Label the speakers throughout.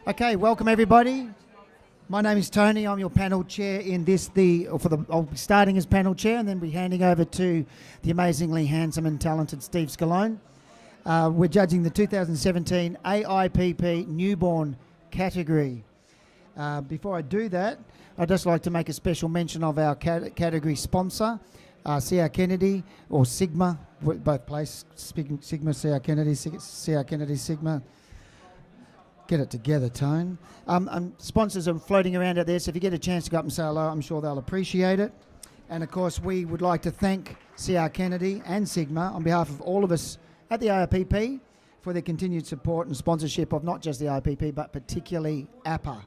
Speaker 1: Okay, welcome everybody. My name is Tony. I'm your panel chair in this. I'll be starting as panel chair and then be handing over to the amazingly handsome and talented Steve Scalone. We're judging the 2017 AIPP newborn category. Before I do that, I'd just like to make a special mention of our category sponsor, C.R. Kennedy, or Sigma, both places, Sigma, C.R. Kennedy, C.R. Kennedy, Sigma. Get it together, Tone. Sponsors are floating around out there, so if you get a chance to go up and say hello, I'm sure they'll appreciate it. And of course, we would like to thank C.R. Kennedy and Sigma on behalf of all of us at the APPA for their continued support and sponsorship of not just the APPA, but particularly APPA.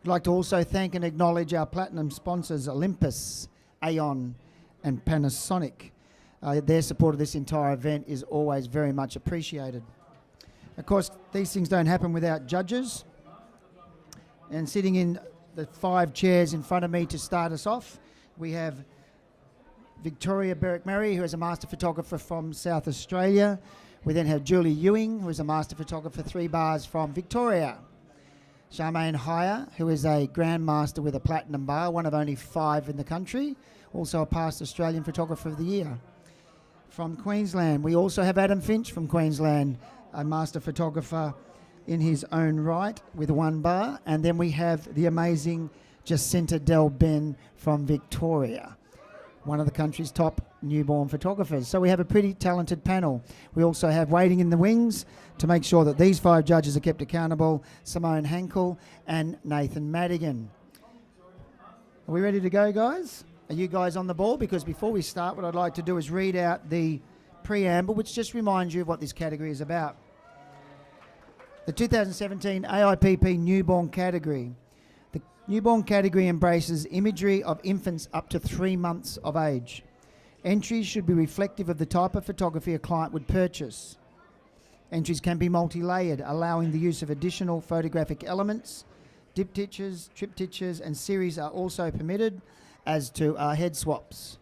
Speaker 1: I'd like to also thank and acknowledge our platinum sponsors, Olympus, Aon, and Panasonic. Their support of this entire event is always very much appreciated. Of course, these things don't happen without judges. And sitting in the 5 chairs in front of me to start us off, we have Victoria Berwick-Murray, who is a master photographer from South Australia. We then have Julie Ewing, who is a master photographer 3 bars from Victoria. Charmaine Hire, who is a grandmaster with a platinum bar, one of only 5 in the country, also a past Australian Photographer of the Year. From Queensland, we also have Adam Finch from Queensland, a master photographer in his own right with 1 bar. And then we have the amazing Jacinta Del Ben from Victoria, one of the country's top newborn photographers. So we have a pretty talented panel. We also have waiting in the wings to make sure that these 5 judges are kept accountable, Simone Hankel and Nathan Madigan. Are we ready to go, guys? Are you guys on the ball? Because before we start, what I'd like to do is read out the preamble, which just reminds you of what this category is about. The 2017 AIPP newborn category. The newborn category embraces imagery of infants up to 3 months of age. Entries should be reflective of the type of photography a client would purchase. Entries can be multi-layered, allowing the use of additional photographic elements. Diptychs, triptychs and series are also permitted, as to head swaps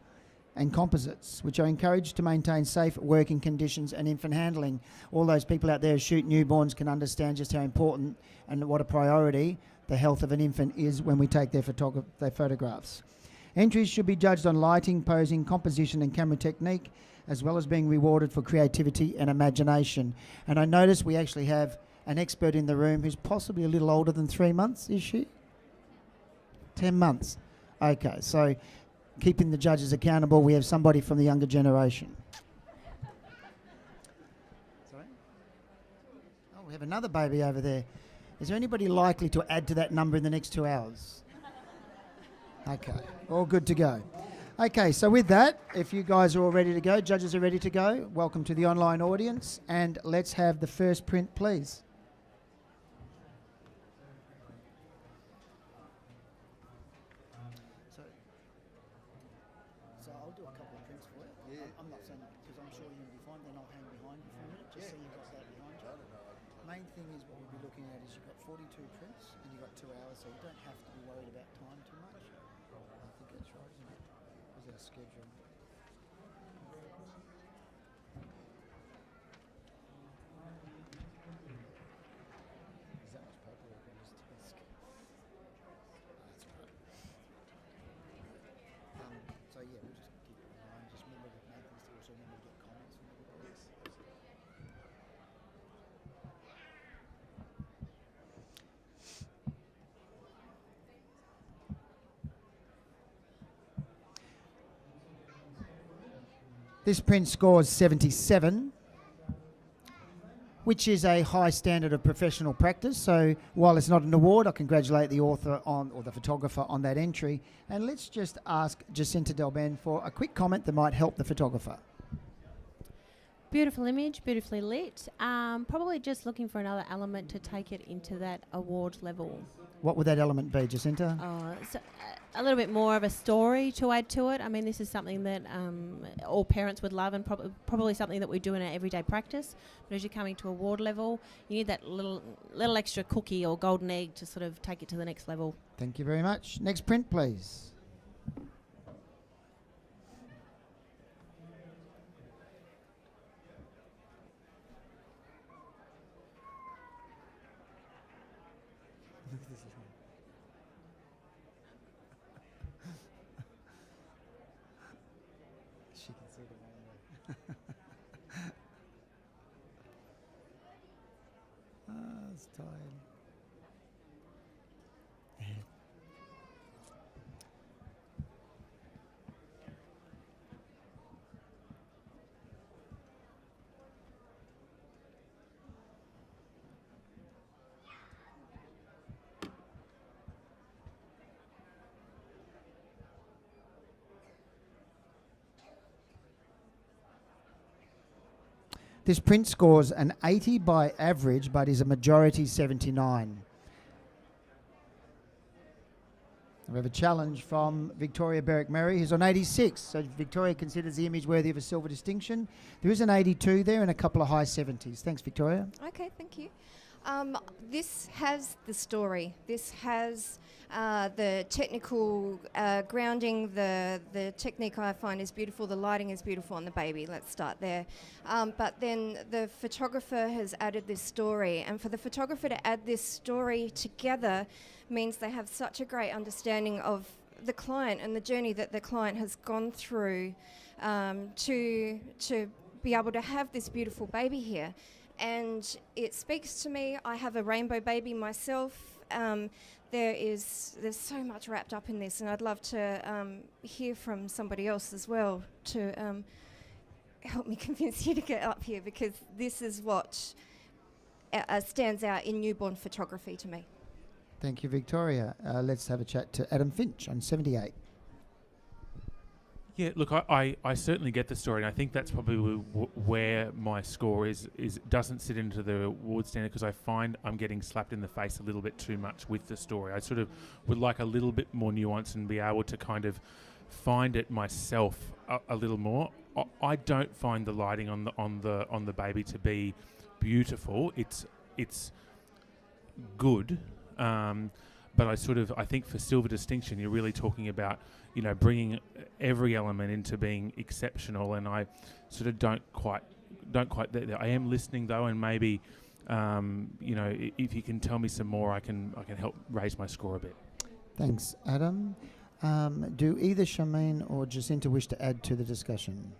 Speaker 1: and composites, which are encouraged to maintain safe working conditions and infant handling. All those people out there who shoot newborns can understand just how important and what a priority the health of an infant is when we take their photographs. Entries should be judged on lighting, posing, composition and camera technique, as well as being rewarded for creativity and imagination. And I notice we actually have an expert in the room who's possibly a little older than 3 months, is she? 10 months. Okay, so keeping the judges accountable, we have somebody from the younger generation. Sorry? Oh, we have another baby over there. Is there anybody likely to add to that number in the next 2 hours? Okay, all good to go. Okay, so with that, if you guys are all ready to go, judges are ready to go, welcome to the online audience, and let's have the first print, please. So I'll do a couple of prints for you. Yeah. I'm not saying that because I'm sure you're going to be fine, then I'll hang behind you for a minute, just so you've got that behind you. Main thing is what we'll be looking at is you've got 42 prints and you've got 2 hours, so you don't have to be worried about time too much. I think that's right, isn't it? Is that a schedule? Is that much paperwork on this desk? That's right. So yeah, we'll just keep it in mind. Just remember that Nathan's also remember to get comments from everybody. Yes. This print scores 77, which is a high standard of professional practice. So while it's not an award, I congratulate the author on, or the photographer on that entry. And let's just ask Jacinta Del Ben for a quick comment that might help the photographer.
Speaker 2: Beautiful image, beautifully lit. Probably just looking for another element to take it into that award level.
Speaker 1: What would that element be, Jacinta?
Speaker 2: So a little bit more of a story to add to it. I mean, this is something that all parents would love and probably something that we do in our everyday practice. But as you're coming to award level, you need that little extra cookie or golden egg to sort of take it to the next level.
Speaker 1: Thank you very much. Next print, please. It's tired. This print scores an 80 by average, but is a majority 79. We have a challenge from Victoria Berwick-Murray, who's on 86. So Victoria considers the image worthy of a silver distinction. There is an 82 there and a couple of high 70s. Thanks, Victoria.
Speaker 3: Okay, thank you. This has the story. This has the technical grounding. The technique I find is beautiful. The lighting is beautiful on the baby. Let's start there. But then the photographer has added this story. And for the photographer to add this story together means they have such a great understanding of the client and the journey that the client has gone through to be able to have this beautiful baby here. And it speaks to me. I have a rainbow baby myself. There's so much wrapped up in this, and I'd love to hear from somebody else as well to help me convince you to get up here, because this is what stands out in newborn photography to me.
Speaker 1: Thank you, Victoria. Let's have a chat to Adam Finch on 78.
Speaker 4: Yeah, look, I certainly get the story, and I think that's probably where my score is doesn't sit into the award standard, because I find I'm getting slapped in the face a little bit too much with the story. I sort of would like a little bit more nuance and be able to kind of find it myself a little more. I don't find the lighting on the baby to be beautiful. It's good. But I think for silver distinction, you're really talking about, bringing every element into being exceptional, and I sort of don't quite there. I am listening though, and maybe, if you can tell me some more, I can help raise my score a bit.
Speaker 1: Thanks, Adam. Do either Shameen or Jacinta wish to add to the discussion?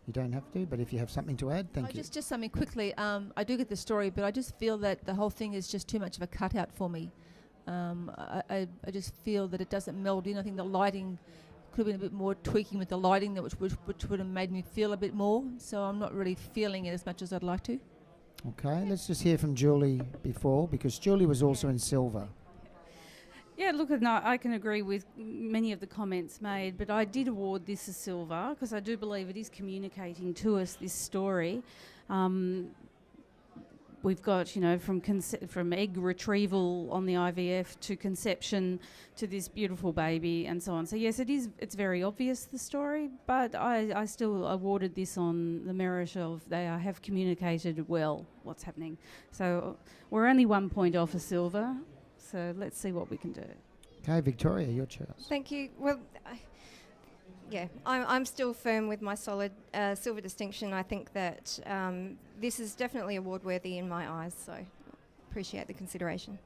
Speaker 1: You don't have to, but if you have something to add, thank you.
Speaker 5: Just something quickly. I do get the story, but I just feel that the whole thing is just too much of a cutout for me. I just feel that it doesn't meld in. I think the lighting could have been a bit more tweaking with the lighting, which would have made me feel a bit more. So I'm not really feeling it as much as I'd like to.
Speaker 1: Okay, let's just hear from Julie before, because Julie was also in silver.
Speaker 6: Yeah, look, no, I can agree with many of the comments made, but I did award this a silver because I do believe it is communicating to us this story. We've got, from egg retrieval on the IVF to conception to this beautiful baby and so on. So yes, it's very obvious, the story, but I still awarded this on the merit of they have communicated well what's happening. So we're only 1 point off a silver. So let's see what we can do.
Speaker 1: Okay, Victoria, your choice.
Speaker 3: Thank you. Well, I'm still firm with my solid silver distinction. I think that this is definitely award-worthy in my eyes, so appreciate the consideration.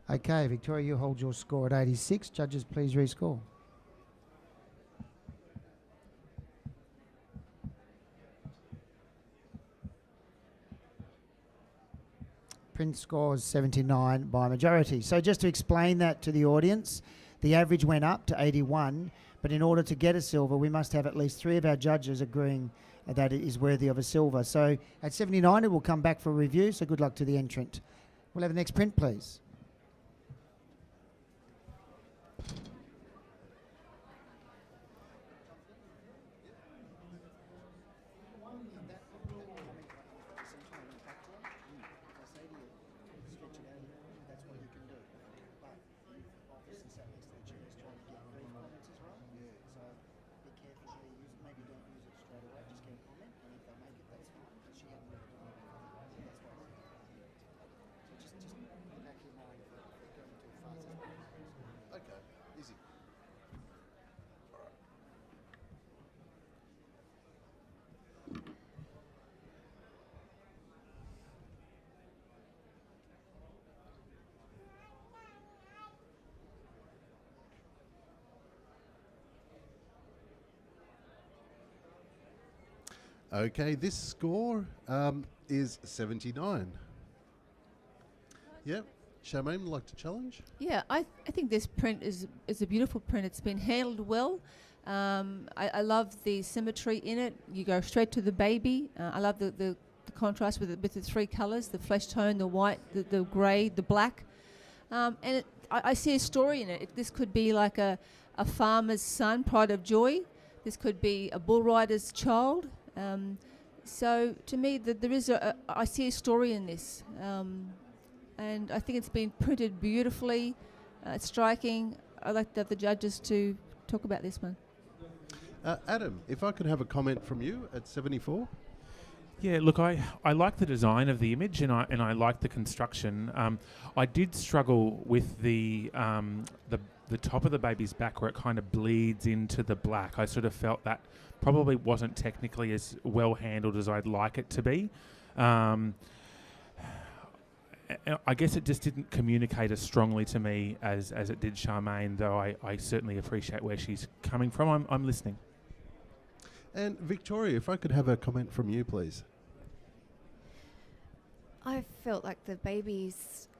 Speaker 1: Okay, Victoria, you hold your score at 86. Judges, please rescore. Print scores 79 by majority. So just to explain that to the audience, the average went up to 81, but in order to get a silver, we must have at least 3 of our judges agreeing that it is worthy of a silver. So at 79, it will come back for review, so good luck to the entrant. We'll have the next print, please.
Speaker 7: Okay, this score is 79. Yep. Charmaine would like to challenge?
Speaker 5: Yeah, I think this print is a beautiful print. It's been handled well. I love the symmetry in it. You go straight to the baby. I love the contrast with the three colours, the flesh tone, the white, the grey, the black. And I see a story in it. This could be like a farmer's son, pride of joy. This could be a bull rider's child. So to me, I see a story in this. And I think it's been printed beautifully. It's striking. I'd like the judges to talk about this one.
Speaker 7: Adam, if I could have a comment from you at 74.
Speaker 4: Yeah, look, I like the design of the image and I like the construction. I did struggle with the top of the baby's back where it kind of bleeds into the black. I sort of felt that probably wasn't technically as well handled as I'd like it to be. I guess it just didn't communicate as strongly to me as it did Charmaine, though I certainly appreciate where she's coming from. I'm listening.
Speaker 7: And Victoria, if I could have a comment from you, please.
Speaker 3: I felt like the baby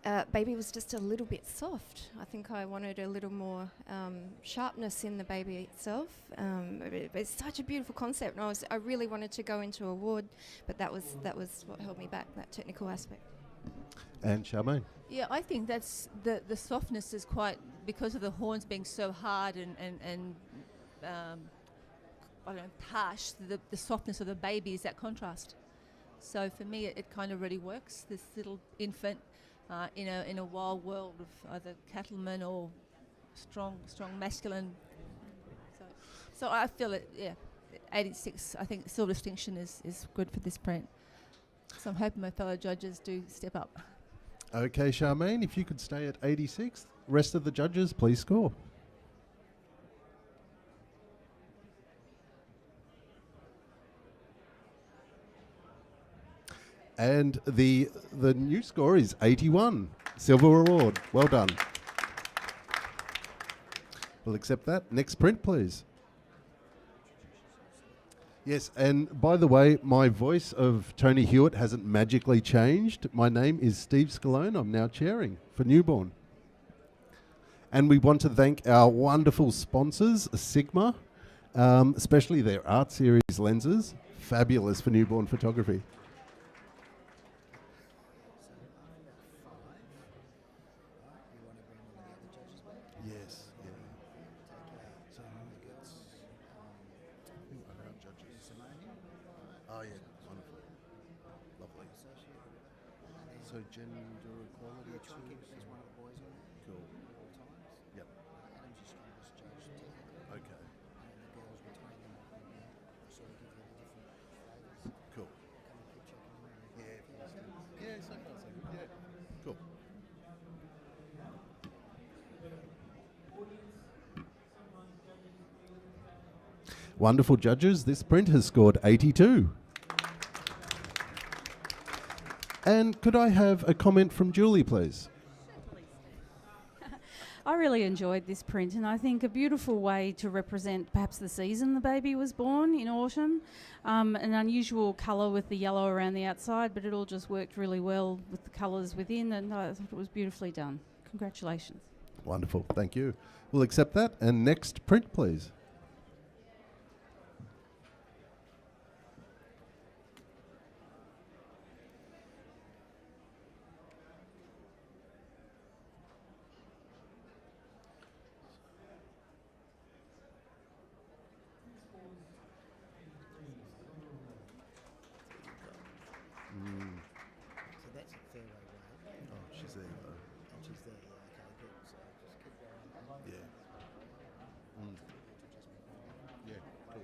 Speaker 3: was just a little bit soft. I think I wanted a little more sharpness in the baby itself. It's such a beautiful concept, and I really wanted to go into award, but that was what held me back, that technical aspect.
Speaker 7: And Charmaine.
Speaker 5: Yeah, I think that's the softness is quite because of the horns being so hard and I don't know, harsh. The softness of the baby is that contrast. So for me, it kind of really works. This little infant in a wild world of either cattlemen or strong masculine. So I feel it. Yeah, 86. I think silver distinction is good for this print. So I'm hoping my fellow judges do step up.
Speaker 7: Okay, Charmaine, if you could stay at 86. Rest of the judges, please score. And the new score is 81. Silver award. Well done. We'll accept that. Next print, please. Yes, and by the way, my voice of Tony Hewitt hasn't magically changed. My name is Steve Scalone. I'm now chairing for Newborn. And we want to thank our wonderful sponsors, Sigma, especially their Art Series lenses. Fabulous for newborn photography. Yes, yeah. So who are our judges? Oh yeah, wonderful. Lovely. So gender equality too. There's one of the boys on there. Cool. Yep. Adam's your strongest judge. Okay. And the girls between them, sort of give you the different flavours. Cool. Come and keep checking them out. Yeah. Yeah, so far so good. Yeah. Cool. Wonderful judges. This print has scored 82. And could I have a comment from Julie, please?
Speaker 6: I really enjoyed this print, and I think a beautiful way to represent perhaps the season the baby was born in autumn. An unusual colour with the yellow around the outside, but it all just worked really well with the colours within, and I thought it was beautifully done. Congratulations.
Speaker 7: Wonderful, thank you. We'll accept that. And next print, please.
Speaker 1: So that's a fairway way.
Speaker 7: Oh, she's there though.
Speaker 1: And she's there, yeah, okay, good. So just keep going.
Speaker 7: Yeah. Yeah, cool.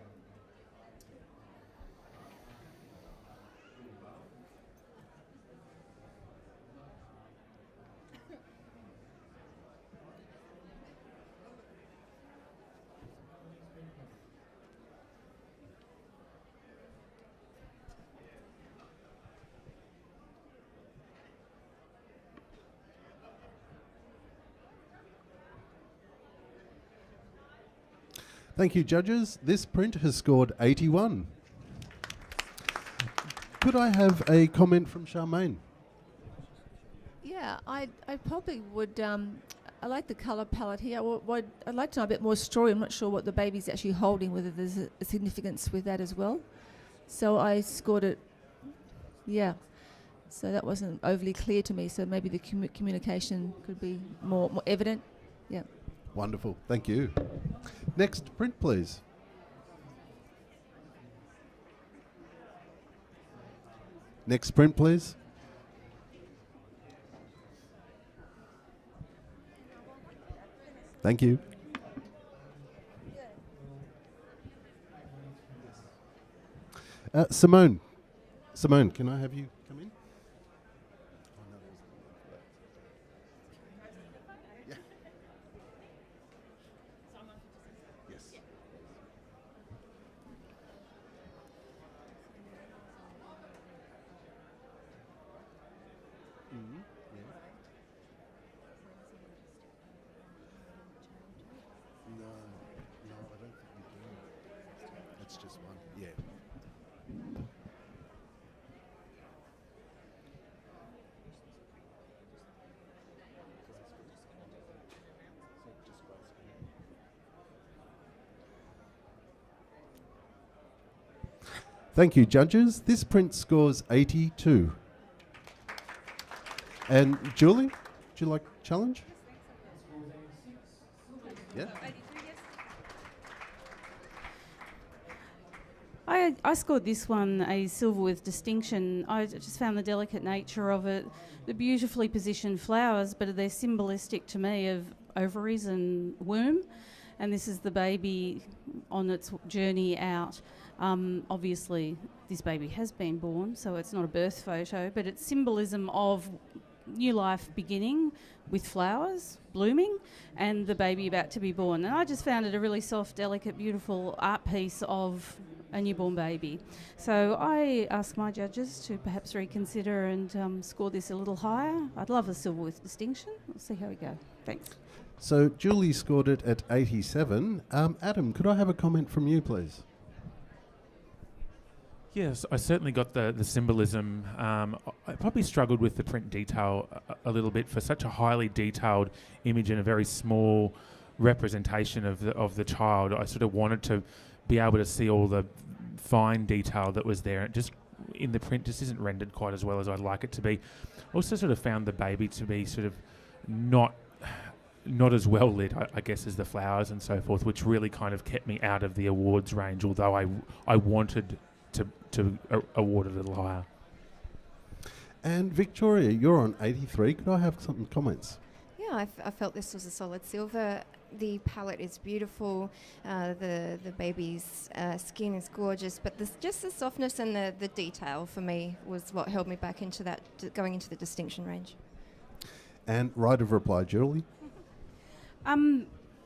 Speaker 7: Thank you, judges. This print has scored 81. could I have a comment from Charmaine?
Speaker 5: Yeah, I probably would. I like the colour palette here. I'd like to know a bit more story. I'm not sure what the baby's actually holding, whether there's a significance with that as well. So I scored it. Yeah. So that wasn't overly clear to me. So maybe the communication could be more evident. Yeah.
Speaker 7: Wonderful. Thank you. Next print, please. Next print, please. Thank you. Simone, can I have you come in? Yeah. Yes. Mhm. Yeah. No, I don't think we do. It's just one. Yeah. Thank you, judges. This print scores 82. And Julie, would you like a challenge? Yeah.
Speaker 6: I scored this one a silver with distinction. I just found the delicate nature of it, the beautifully positioned flowers, but they're symbolistic to me of ovaries and womb. And this is the baby on its journey out. Obviously, this baby has been born, so it's not a birth photo, but it's symbolism of new life beginning with flowers blooming and the baby about to be born. And I just found it a really soft, delicate, beautiful art piece of a newborn baby. So I ask my judges to perhaps reconsider and score this a little higher. I'd love a silver with distinction. We'll see how we go. Thanks.
Speaker 7: So Julie scored it at 87. Adam, could I have a comment from you, please?
Speaker 4: Yes, I certainly got the symbolism. I probably struggled with the print detail a little bit for such a highly detailed image and a very small representation of the child. I sort of wanted to be able to see all the fine detail that was there. It just in the print just isn't rendered quite as well as I'd like it to be. Also sort of found the baby to be sort of not as well lit, I guess, as the flowers and so forth, which really kind of kept me out of the awards range, although I wanted to award it a little higher.
Speaker 7: And Victoria, you're on 83. Could I have some comments?
Speaker 3: Yeah, I felt this was a solid silver. The palette is beautiful. The baby's skin is gorgeous, but just the softness and the detail for me was what held me back into that, going into the distinction range.
Speaker 7: And right of reply, Julie.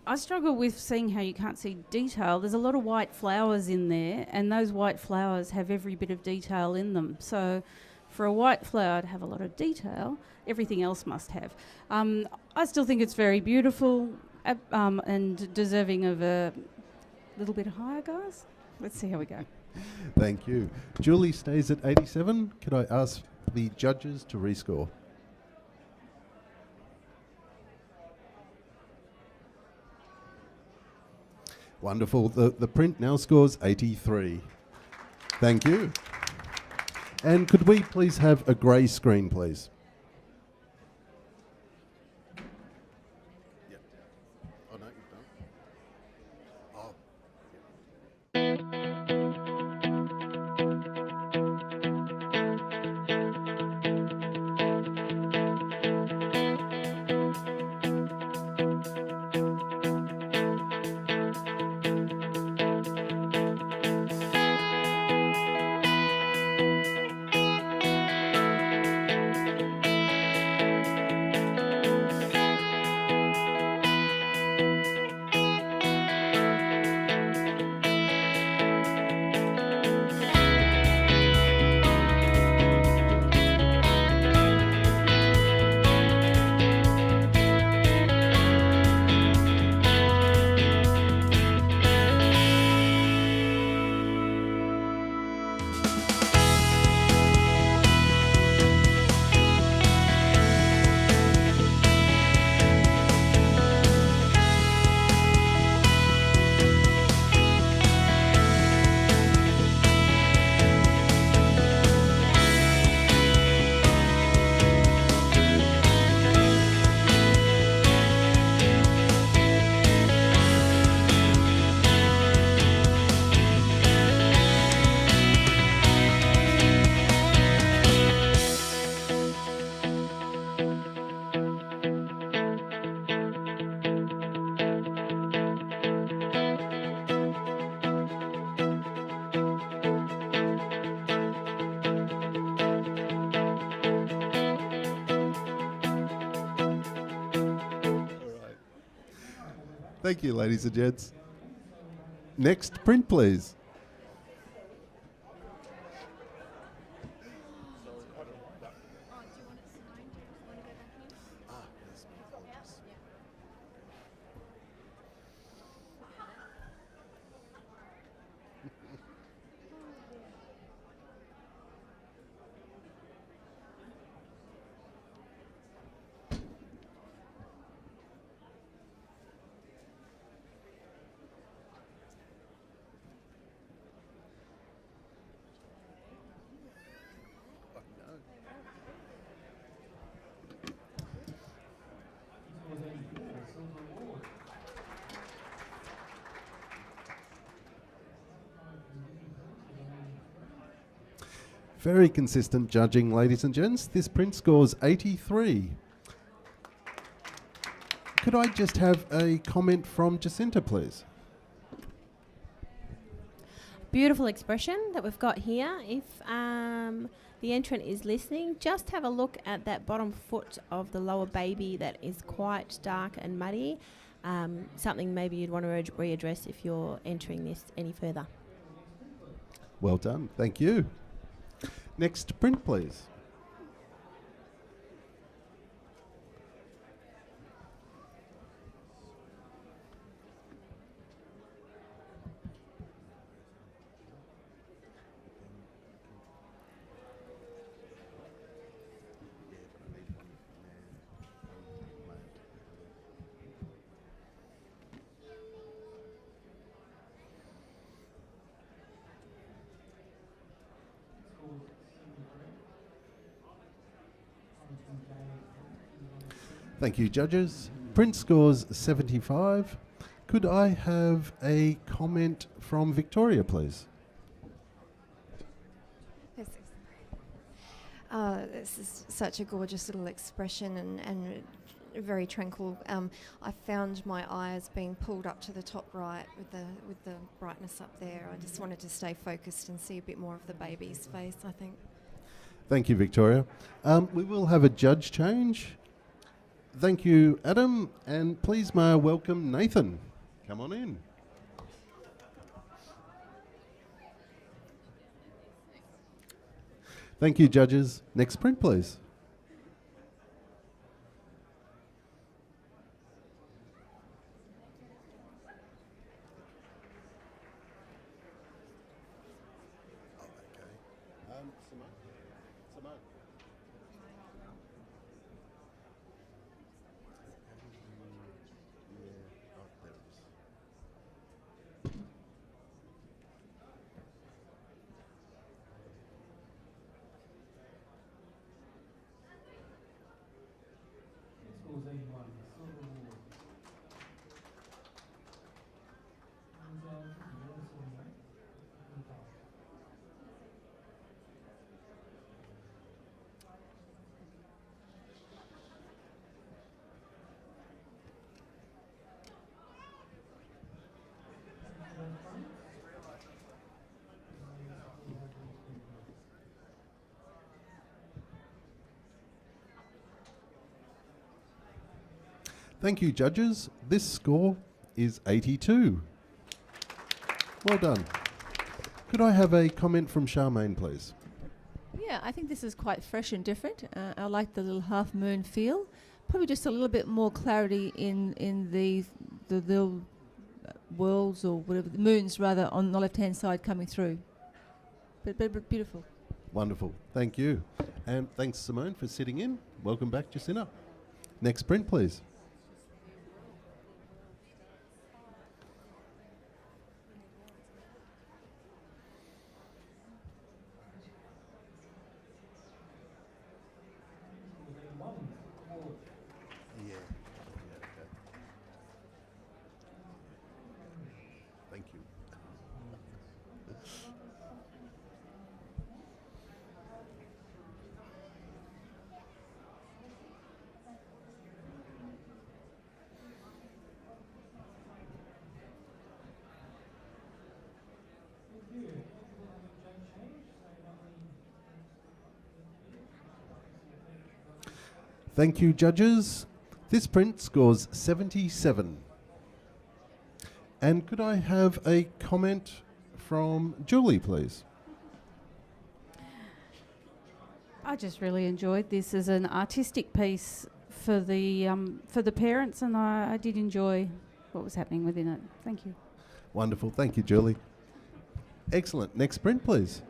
Speaker 6: I struggle with seeing how you can't see detail. There's a lot of white flowers in there, and those white flowers have every bit of detail in them. So for a white flower to have a lot of detail, everything else must have. I still think it's very beautiful and deserving of a little bit higher, guys. Let's see how we go.
Speaker 7: Thank you. Julie stays at 87. Could I ask the judges to rescore? Wonderful. The print now scores 83. Thank you. And could we please have a grey screen, please? Yep. Oh, no, you've done. Oh. Thank you, ladies and gents. Next print, please. Very consistent judging, ladies and gents. This print scores 83. Could I just have a comment from Jacinta, please?
Speaker 2: Beautiful expression that we've got here. If the entrant is listening, just have a look at that bottom foot of the lower baby that is quite dark and muddy. Something maybe you'd want to readdress if you're entering this any further.
Speaker 7: Well done. Thank you. Next print, please. Thank you, judges. Print scores 75. Could I have a comment from Victoria, please?
Speaker 3: This is such a gorgeous little expression and very tranquil. I found my eyes being pulled up to the top right with the brightness up there. I just wanted to stay focused and see a bit more of the baby's face, I think.
Speaker 7: Thank you, Victoria. We will have a judge change. Thank you, Adam, and please may I welcome Nathan. Come on in. Thank you, judges. Next print, please. Thank you, judges. This score is 82. Well done. Could I have a comment from Charmaine, please?
Speaker 5: Yeah, I think this is quite fresh and different. I like the little half moon feel. Probably just a little bit more clarity in the little worlds or whatever, the moons rather, on the left-hand side coming through. But beautiful.
Speaker 7: Wonderful. Thank you. And thanks, Simone, for sitting in. Welcome back, Jacinta. Next print, please. Thank you. Thank you, judges. This print scores 77.
Speaker 8: And could I have a comment from Julie, please?
Speaker 6: I just really enjoyed this as an artistic piece for the parents, and I did enjoy what was happening within it. Thank you.
Speaker 8: Wonderful. Thank you, Julie. Excellent. Next print, please.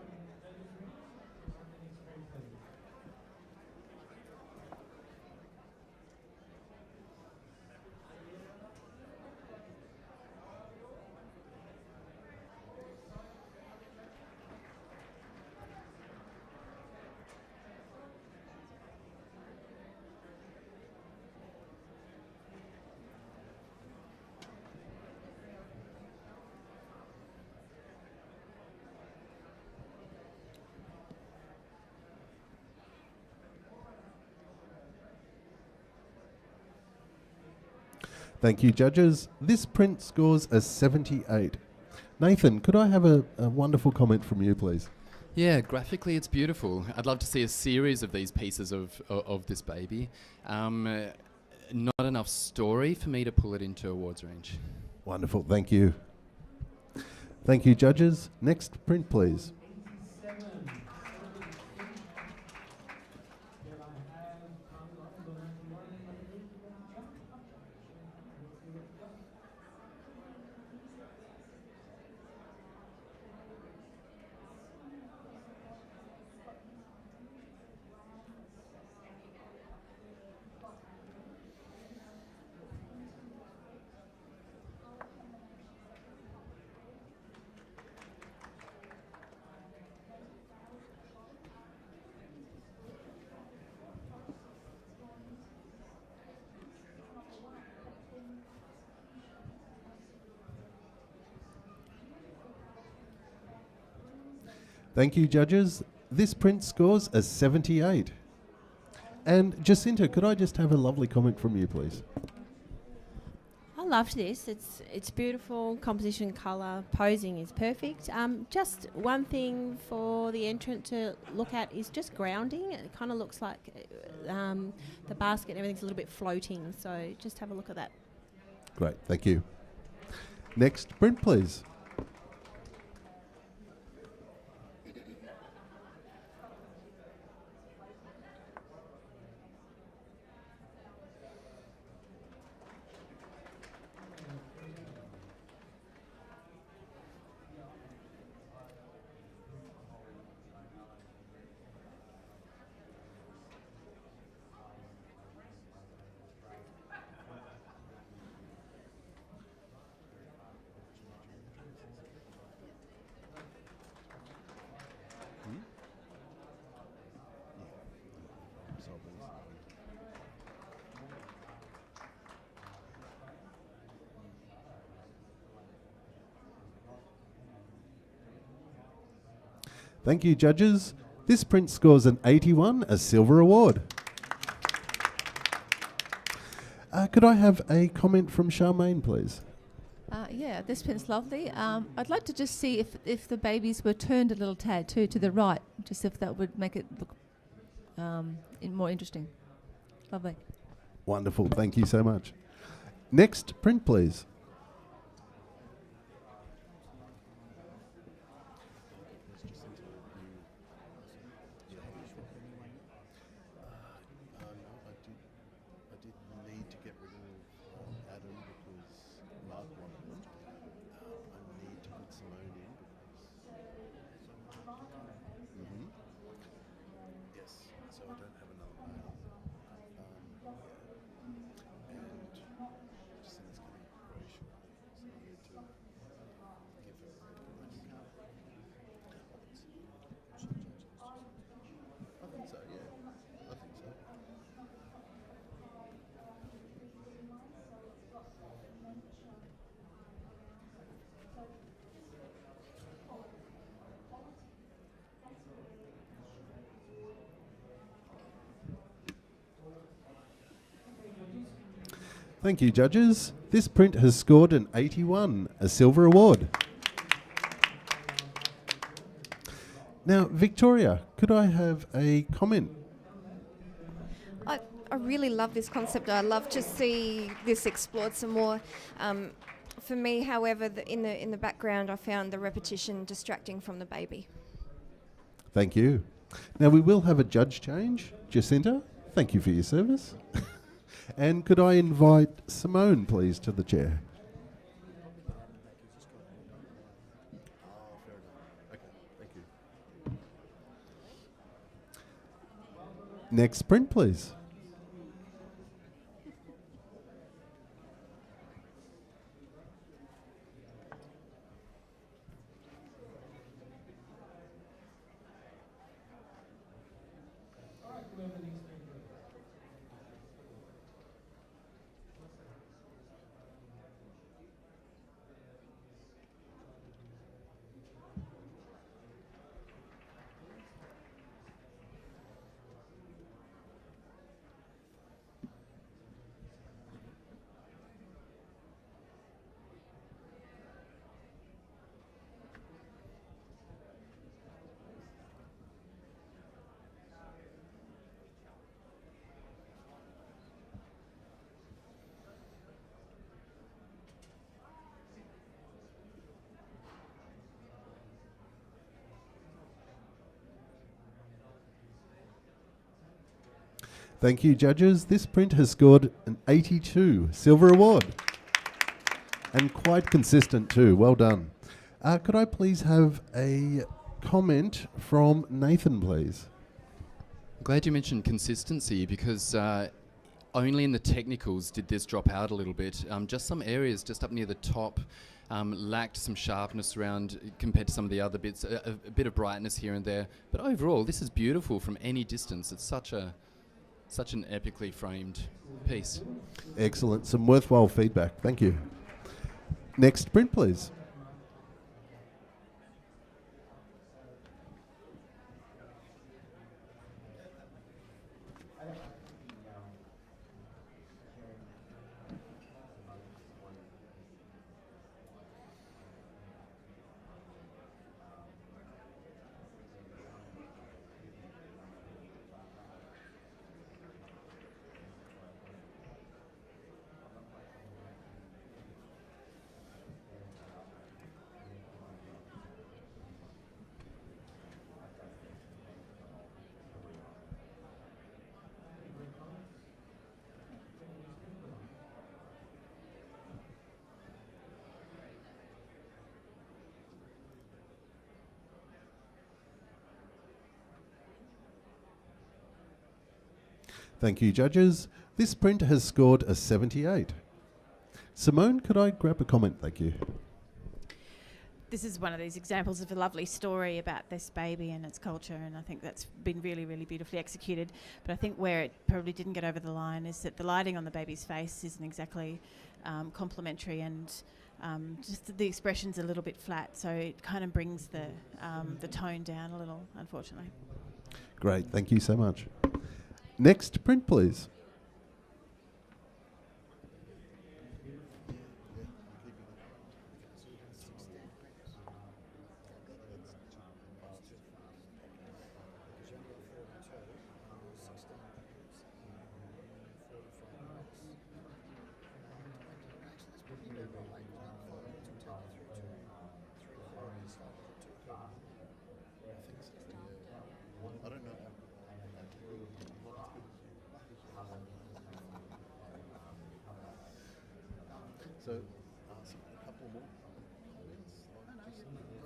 Speaker 8: Thank you, judges. This print scores a 78. Nathan, could I have a wonderful comment from you, please?
Speaker 9: Yeah, graphically it's beautiful. I'd love to see a series of these pieces of this baby. Not enough story for me to pull it into awards range.
Speaker 8: Wonderful. Thank you. Thank you, judges. Next print, please. Thank you, judges. This print scores a 78. And Jacinta, could I just have a lovely comment from you, please?
Speaker 2: I loved this. It's beautiful, composition, colour, posing is perfect. Just one thing for the entrant to look at is just grounding. It kind of looks like the basket and everything's a little bit floating, so just have a look at that.
Speaker 8: Great, thank you. Next print, please. Thank you, judges. This print scores an 81, a silver award. Could I have a comment from Charmaine, please?
Speaker 5: Yeah, this print's lovely. I'd like to just see if the babies were turned a little tad too to the right, just if that would make it look more interesting. Lovely.
Speaker 8: Wonderful, thank you so much. Next print, please. Thank you, judges. This print has scored an 81, a silver award. Now, Victoria, could I have a comment?
Speaker 3: I really love this concept. I love to see this explored some more. For me, however, in the background, I found the repetition distracting from the baby.
Speaker 8: Thank you. Now we will have a judge change. Jacinta, thank you for your service. And could I invite Simone, please, to the chair? Next print, please. Thank you, judges. This print has scored an 82 Silver Award. And quite consistent too. Well done. Could I please have a comment from Nathan, please?
Speaker 9: Glad you mentioned consistency because only in the technicals did this drop out a little bit. Just some areas just up near the top lacked some sharpness around compared to some of the other bits, a bit of brightness here and there. But overall, this is beautiful from any distance. It's such an epically framed piece.
Speaker 8: Excellent. Some worthwhile feedback. Thank you. Next print, please. Thank you, judges. This print has scored a 78. Simone, could I grab a comment? Thank you.
Speaker 6: This is one of these examples of a lovely story about this baby and its culture, and I think that's been really, really beautifully executed. But I think where it probably didn't get over the line is that the lighting on the baby's face isn't exactly complementary, and just the expression's a little bit flat, so it kind of brings the tone down a little, unfortunately.
Speaker 8: Great, thank you so much. Next print, please. So, a couple more comments?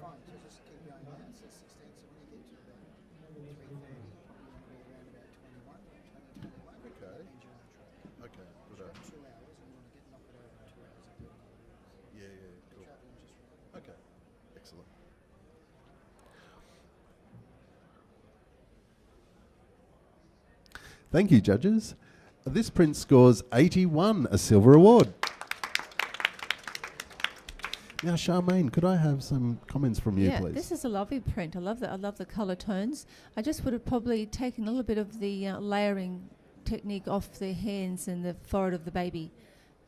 Speaker 1: Fine, so just keep going down. It says 16, so when you get to about 3:30, around about 21, 20, 21.
Speaker 8: Okay.
Speaker 1: And you're on track.
Speaker 8: Okay, good.
Speaker 1: You've got 2 hours and you want to knock it over in 2 hours and 30 minutes.
Speaker 8: Yeah, cool.
Speaker 1: Travelling just right.
Speaker 8: Okay, excellent. Thank you, judges. This print scores 81, a Silver Award. Now, Charmaine, could I have some comments from you, please?
Speaker 5: This is a lovely print. I love the colour tones. I just would have probably taken a little bit of the layering technique off the hands and the forehead of the baby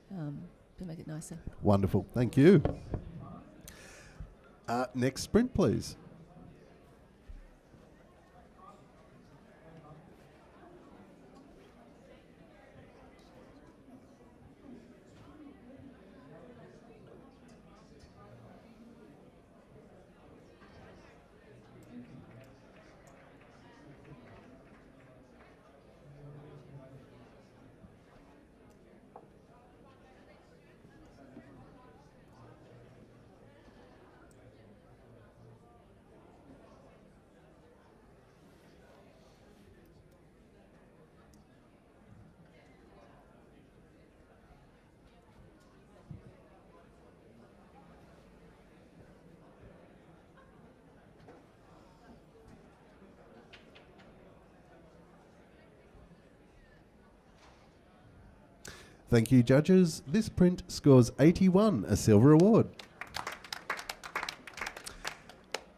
Speaker 5: to make it nicer.
Speaker 8: Wonderful, thank you. Next print, please. Thank you, judges. This print scores 81, a silver award.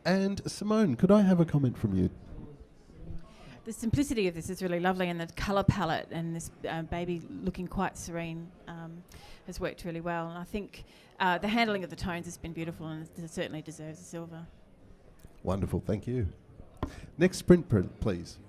Speaker 8: And Simone, could I have a comment from you?
Speaker 6: The simplicity of this is really lovely, and the colour palette and this baby looking quite serene has worked really well. And I think the handling of the tones has been beautiful, and it certainly deserves a silver.
Speaker 8: Wonderful, thank you. Next print, please.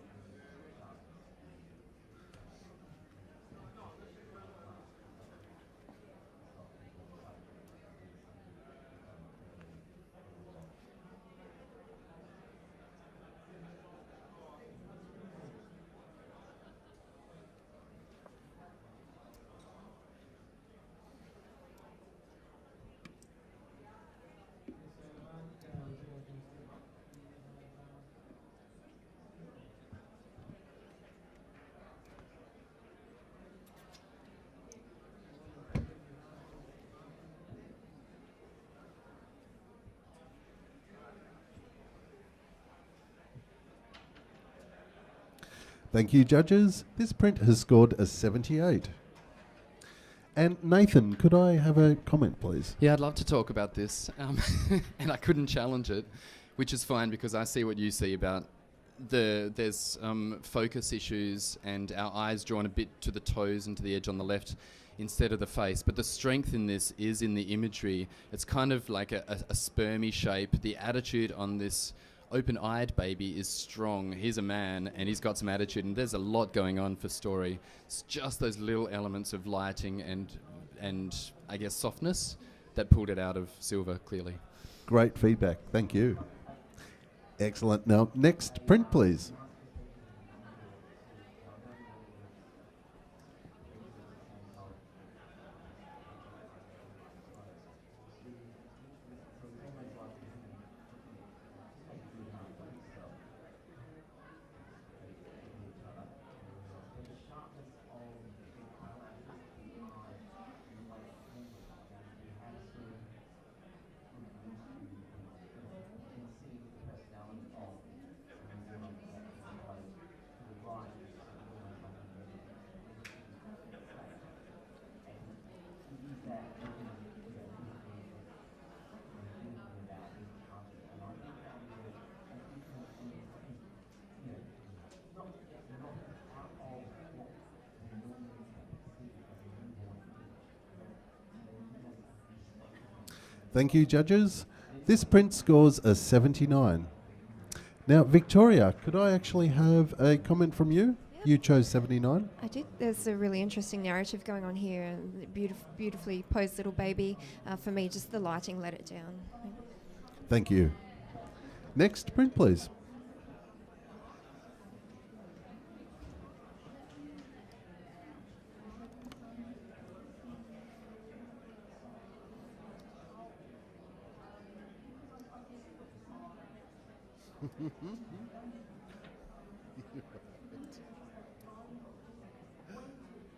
Speaker 8: Thank you, judges. This print has scored a 78. And Nathan, could I have a comment, please?
Speaker 9: Yeah, I'd love to talk about this, and I couldn't challenge it, which is fine because I see what you see about there's focus issues and our eyes drawn a bit to the toes and to the edge on the left instead of the face. But the strength in this is in the imagery. It's kind of like a spermy shape. The attitude on this open-eyed baby is strong. He's a man and he's got some attitude, and there's a lot going on for story. It's just those little elements of lighting and I guess softness that pulled it out of silver clearly.
Speaker 8: Great feedback, thank you. Excellent. Now, next print, please. Thank you, judges. This print scores a 79. Now, Victoria, could I actually have a comment from you? Yep. You chose 79.
Speaker 3: I did. There's a really interesting narrative going on here. Beautifully posed little baby. For me, just the lighting let it down.
Speaker 8: Thank you. Next print, please.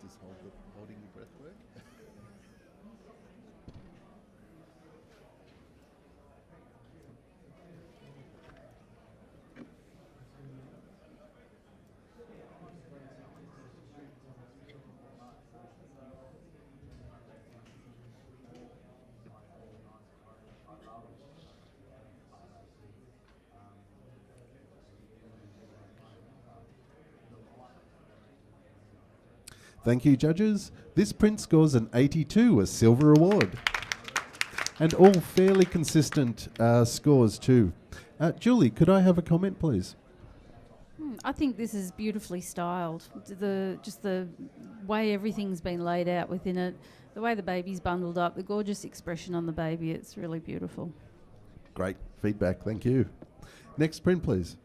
Speaker 7: Just holding your breath work.
Speaker 8: Thank you, judges. This print scores an 82, a silver award. And all fairly consistent scores too. Julie, could I have a comment, please?
Speaker 6: I think this is beautifully styled. Just the way everything's been laid out within it, the way the baby's bundled up, the gorgeous expression on the baby, it's really beautiful.
Speaker 8: Great feedback, thank you. Next print, please.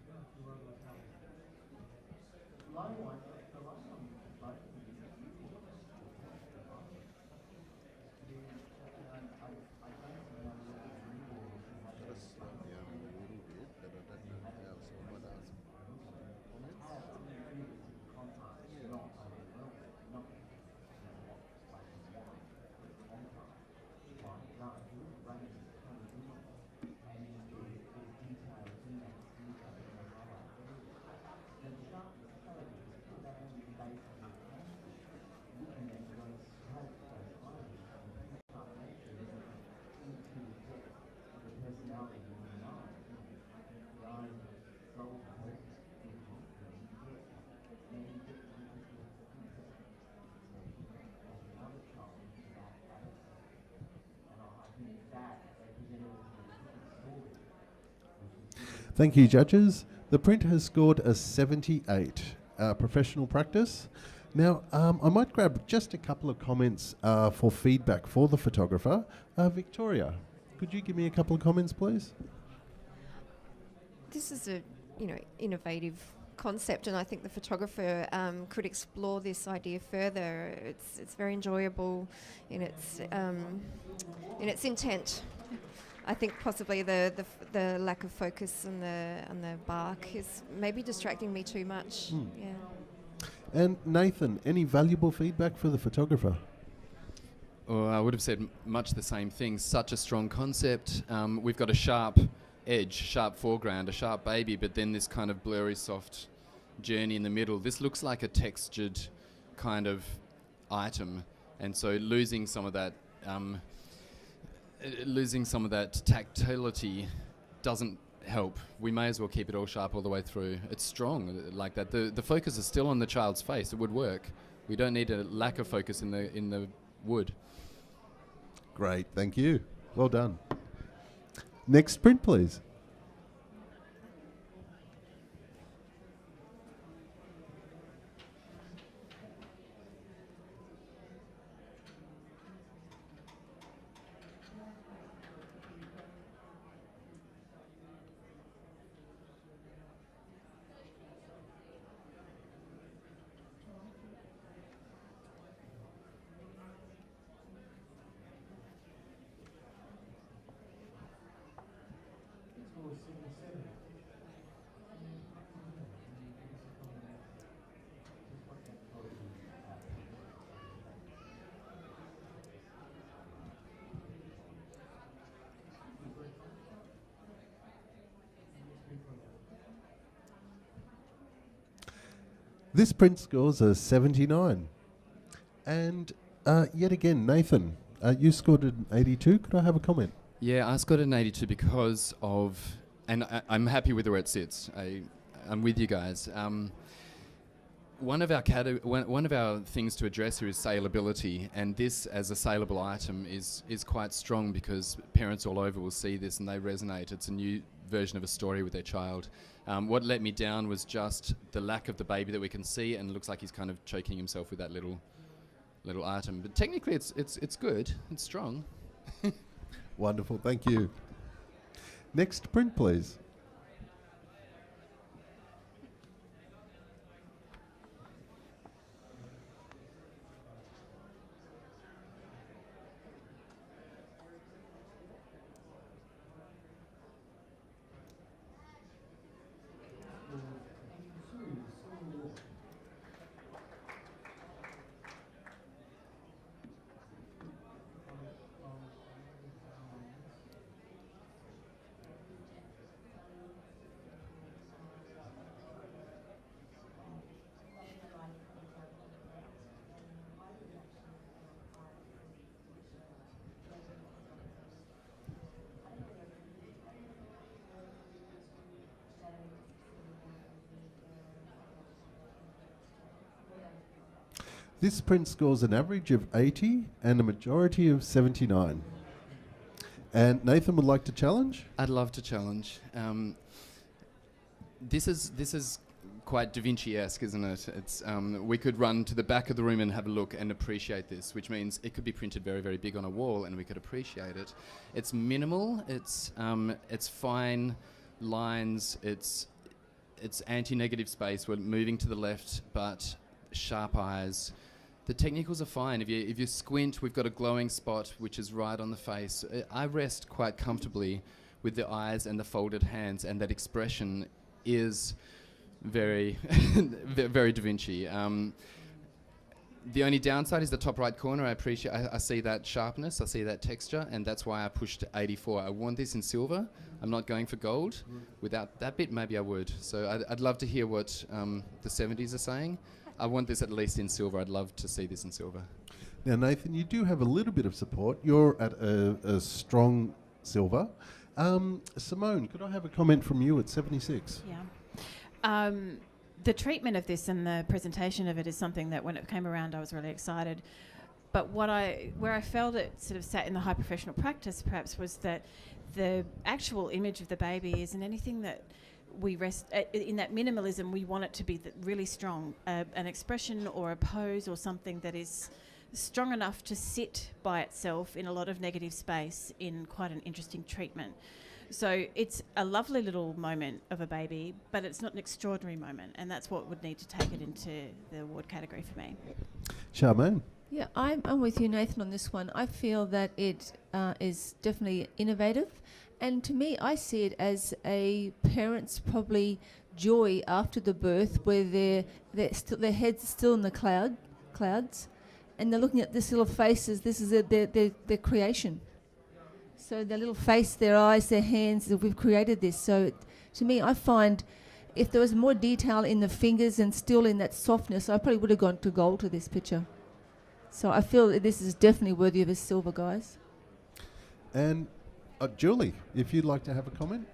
Speaker 8: Thank you, judges. The print has scored a 78, professional practice. Now, I might grab just a couple of comments for feedback for the photographer. Victoria, could you give me a couple of comments, please?
Speaker 3: This is a, innovative concept, and I think the photographer could explore this idea further. It's very enjoyable in its intent. I think possibly the lack of focus on the bark is maybe distracting me too much. Yeah.
Speaker 8: And Nathan, any valuable feedback for the photographer?
Speaker 9: Well, I would have said much the same thing. Such a strong concept. We've got a sharp edge, sharp foreground, a sharp baby, but then this kind of blurry, soft journey in the middle. This looks like a textured kind of item, and so losing some of that tactility doesn't help. We may as well keep it all sharp all the way through. It's strong like that. The focus is still on the child's face. It would work. We don't need a lack of focus in the wood.
Speaker 8: Great, thank you. Well done. Next print, please. This print scores a 79. And yet again, Nathan, you scored an 82. Could I have a comment?
Speaker 9: Yeah, I scored an 82 because of, and I'm happy with where it sits. I'm with you guys. One of our things to address here is saleability, and this as a saleable item is quite strong because parents all over will see this and they resonate. It's a new version of a story with their child. What let me down was just the lack of the baby that we can see, and it looks like he's kind of choking himself with that little item. But technically, it's good. It's strong.
Speaker 8: Wonderful, thank you. Next print, please. This print scores an average of 80 and a majority of 79. And Nathan would like to challenge?
Speaker 9: I'd love to challenge. This is quite Da Vinci-esque, isn't it? It's we could run to the back of the room and have a look and appreciate this, which means it could be printed very, very big on a wall and we could appreciate it. It's minimal. It's fine lines. It's anti-negative space. We're moving to the left, but sharp eyes. The technicals are fine. If you squint, we've got a glowing spot which is right on the face. I rest quite comfortably with the eyes and the folded hands, and that expression is very, very Da Vinci. The only downside is the top right corner. I see that sharpness, I see that texture, and that's why I pushed to 84. I want this in silver. I'm not going for gold. Without that bit, maybe I would. So I'd love to hear what the 70s are saying. I want this at least in silver. I'd love to see this in silver.
Speaker 8: Now, Nathan, you do have a little bit of support. You're at a strong silver. Simone, could I have a comment from you at 76?
Speaker 10: Yeah. The treatment of this and the presentation of it is something that when it came around I was really excited.
Speaker 6: But where I felt it sort of sat in the high professional practice perhaps was that the actual image of the baby isn't anything that we rest in that minimalism. We want it to be really strong, an expression or a pose or something that is strong enough to sit by itself in a lot of negative space in quite an interesting treatment. So it's a lovely little moment of a baby, but it's not an extraordinary moment, and that's what would need to take it into the award category for me.
Speaker 8: Charmaine.
Speaker 5: Yeah, I'm with you, Nathan, on this one. I feel that it is definitely innovative, and to me, I see it as a parent's probably joy after the birth, where their heads are still in the clouds, and they're looking at this little faces. This is their creation. So their little face, their eyes, their hands, we've created this. So to me, I find if there was more detail in the fingers and still in that softness, I probably would have gone to gold to this picture. So I feel that this is definitely worthy of a silver, guys.
Speaker 8: And Julie, if you'd like to have a comment,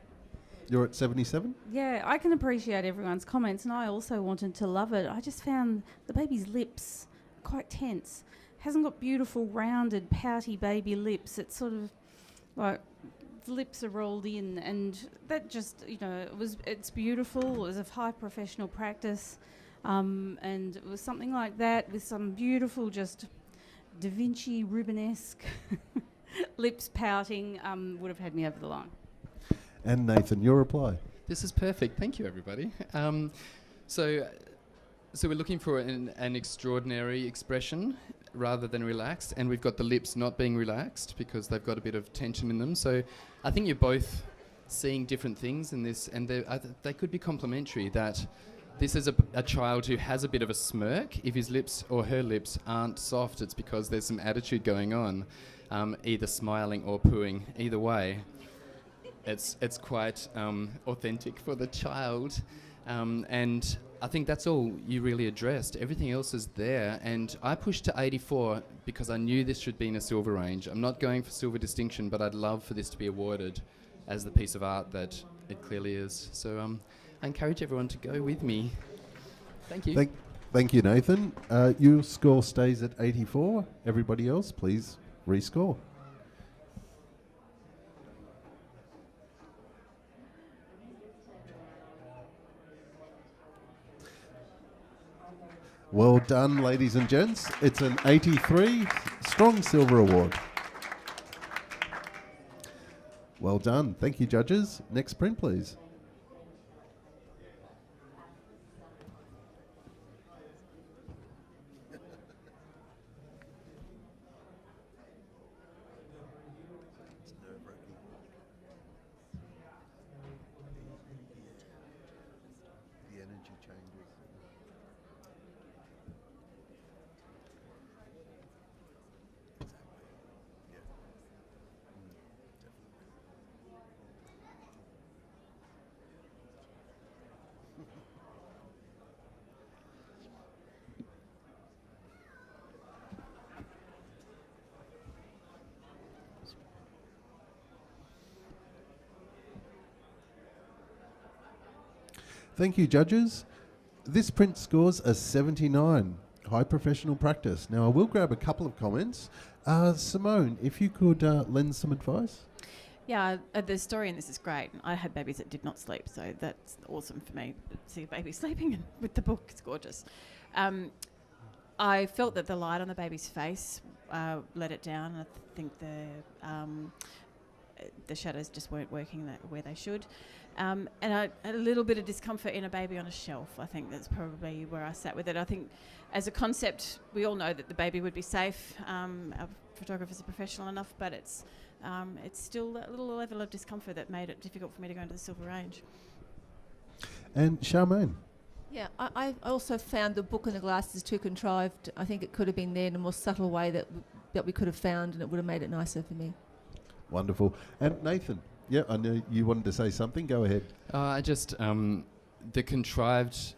Speaker 8: you're at 77.
Speaker 6: Yeah, I can appreciate everyone's comments, and I also wanted to love it. I just found the baby's lips quite tense. Hasn't got beautiful, rounded, pouty baby lips. It's sort of like the lips are rolled in, and that just, it's beautiful. It was of high professional practice. And it was something like that with some beautiful, just Da Vinci Rubenesque lips pouting, would have had me over the line.
Speaker 8: And Nathan, your reply.
Speaker 9: This is perfect. Thank you, everybody. So we're looking for an extraordinary expression rather than relaxed, and we've got the lips not being relaxed because they've got a bit of tension in them. So I think you're both seeing different things in this, and they could be complementary. That this is a child who has a bit of a smirk. If his lips or her lips aren't soft, it's because there's some attitude going on, either smiling or pooing. Either way, it's quite authentic for the child. And I think that's all you really addressed. Everything else is there. And I pushed to 84 because I knew this should be in a silver range. I'm not going for silver distinction, but I'd love for this to be awarded as the piece of art that it clearly is. So I encourage everyone to go with me. Thank you.
Speaker 8: Thank you, Nathan. Your score stays at 84. Everybody else, please rescore. Well done, ladies and gents. It's an 83 Strong Silver Award. Well done. Thank you, judges. Next print, please.
Speaker 7: The energy changes. Yeah. Definitely.
Speaker 8: Thank you, judges. This print scores a 79. High professional practice. Now, I will grab a couple of comments. Simone, if you could lend some advice.
Speaker 2: Yeah, the story in this is great. I had babies that did not sleep, so that's awesome for me. See a baby sleeping and with the book, it's gorgeous. I felt that the light on the baby's face let it down. I think the shadows just weren't working where they should. And a little bit of discomfort in a baby on a shelf. I think that's probably where I sat with it. I think as a concept, we all know that the baby would be safe. Our photographers are professional enough, but it's still that little level of discomfort that made it difficult for me to go into the silver range.
Speaker 8: And Charmaine.
Speaker 5: Yeah, I also found the book and the glasses too contrived. I think it could have been there in a more subtle way that we could have found, and it would have made it nicer for me.
Speaker 8: Wonderful. And Nathan, yeah, I know you wanted to say something. Go ahead.
Speaker 9: I just, the contrived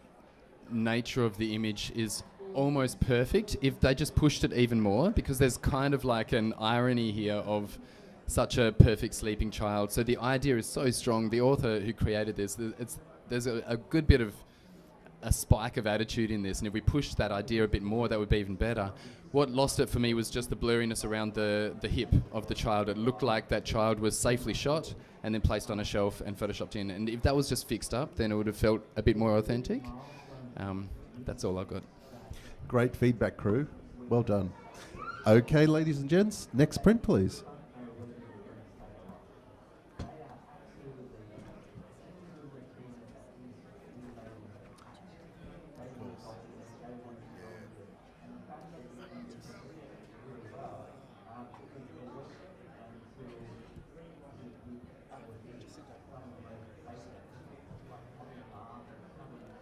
Speaker 9: nature of the image is almost perfect if they just pushed it even more, because there's kind of like an irony here of such a perfect sleeping child. So the idea is so strong. The author who created this, there's a good bit of a spike of attitude in this, and if we pushed that idea a bit more, that would be even better. What lost it for me was just the blurriness around the hip of the child. It looked like that child was safely shot and then placed on a shelf and photoshopped in. And if that was just fixed up, then it would have felt a bit more authentic. That's all I've got.
Speaker 8: Great feedback, crew. Well done. Okay, ladies and gents, next print, please.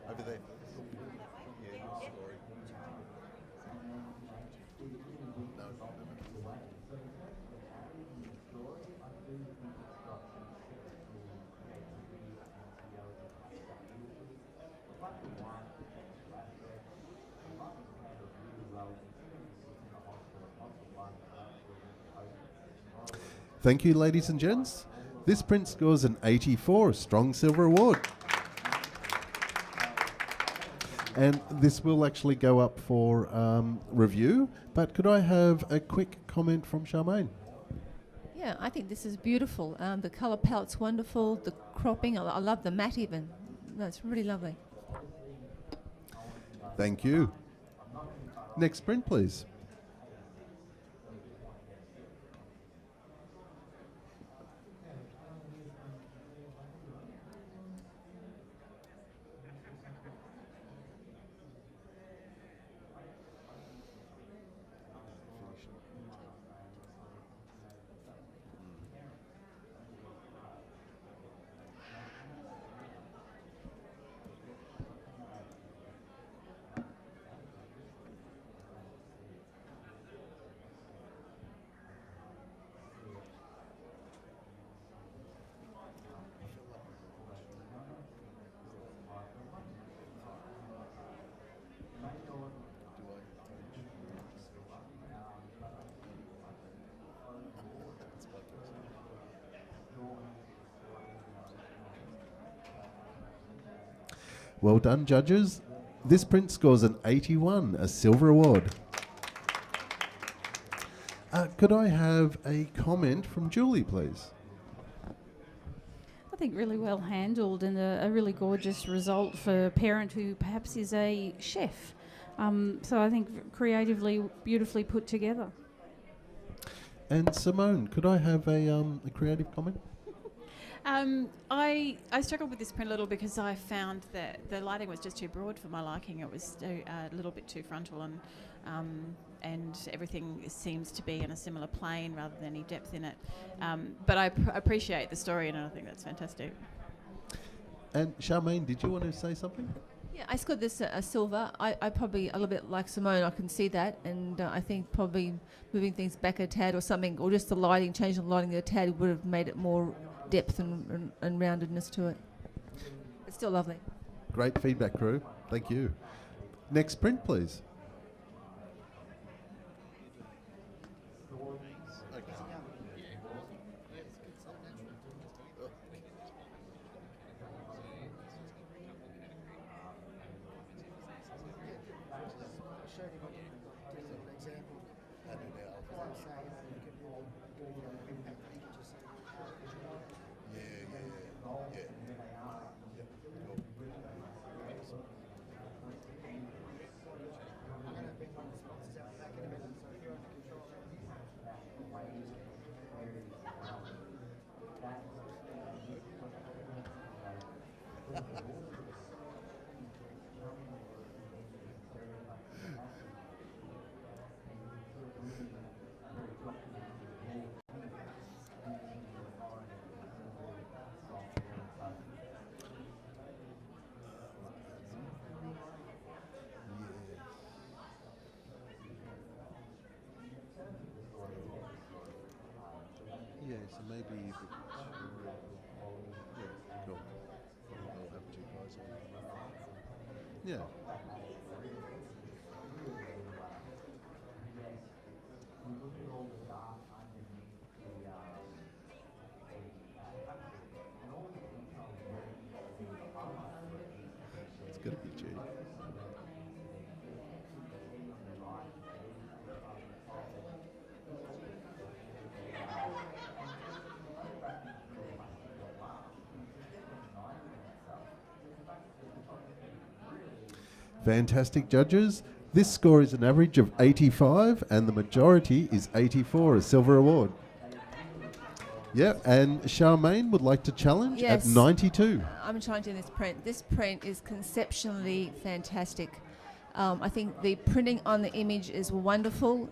Speaker 7: Over there. Yeah, your story. No, no, no.
Speaker 8: Thank you, ladies and gents. This print scores an 84, strong silver award. And this will actually go up for review, but could I have a quick comment from Charmaine?
Speaker 5: Yeah, I think this is beautiful. The colour palette's wonderful. The cropping, I love the matte even. That's really lovely.
Speaker 8: Thank you. Next print, please. Well done, judges. This print scores an 81, a silver award. Could I have a comment from Julie, please?
Speaker 6: I think really well handled and a really gorgeous result for a parent who perhaps is a chef. So I think creatively, beautifully put together.
Speaker 8: And Simone, could I have a creative comment?
Speaker 10: I struggled with this print a little because I found that the lighting was just too broad for my liking. It was a little bit too frontal, and everything seems to be in a similar plane rather than any depth in it. But I appreciate the story, and I think that's fantastic.
Speaker 8: And Charmaine, did you want to say something?
Speaker 5: Yeah, I scored this a silver. I probably, a little bit like Simone, I can see that, and I think probably moving things back a tad or something, or just the lighting, changing the lighting a tad would have made it more depth and roundedness to it. It's still lovely.
Speaker 8: Great feedback, crew. Thank you. Next print, please.
Speaker 7: Yeah, so maybe if it, yeah, cool. They'll have two guys on. Yeah. It's
Speaker 8: Gotta be G. Fantastic judges. This score is an average of 85 and the majority is 84, a silver award. Yeah, and Charmaine would like to challenge
Speaker 5: Yes.
Speaker 8: at 92.
Speaker 5: I'm challenging this print. This print is conceptually fantastic. I think the printing on the image is wonderful.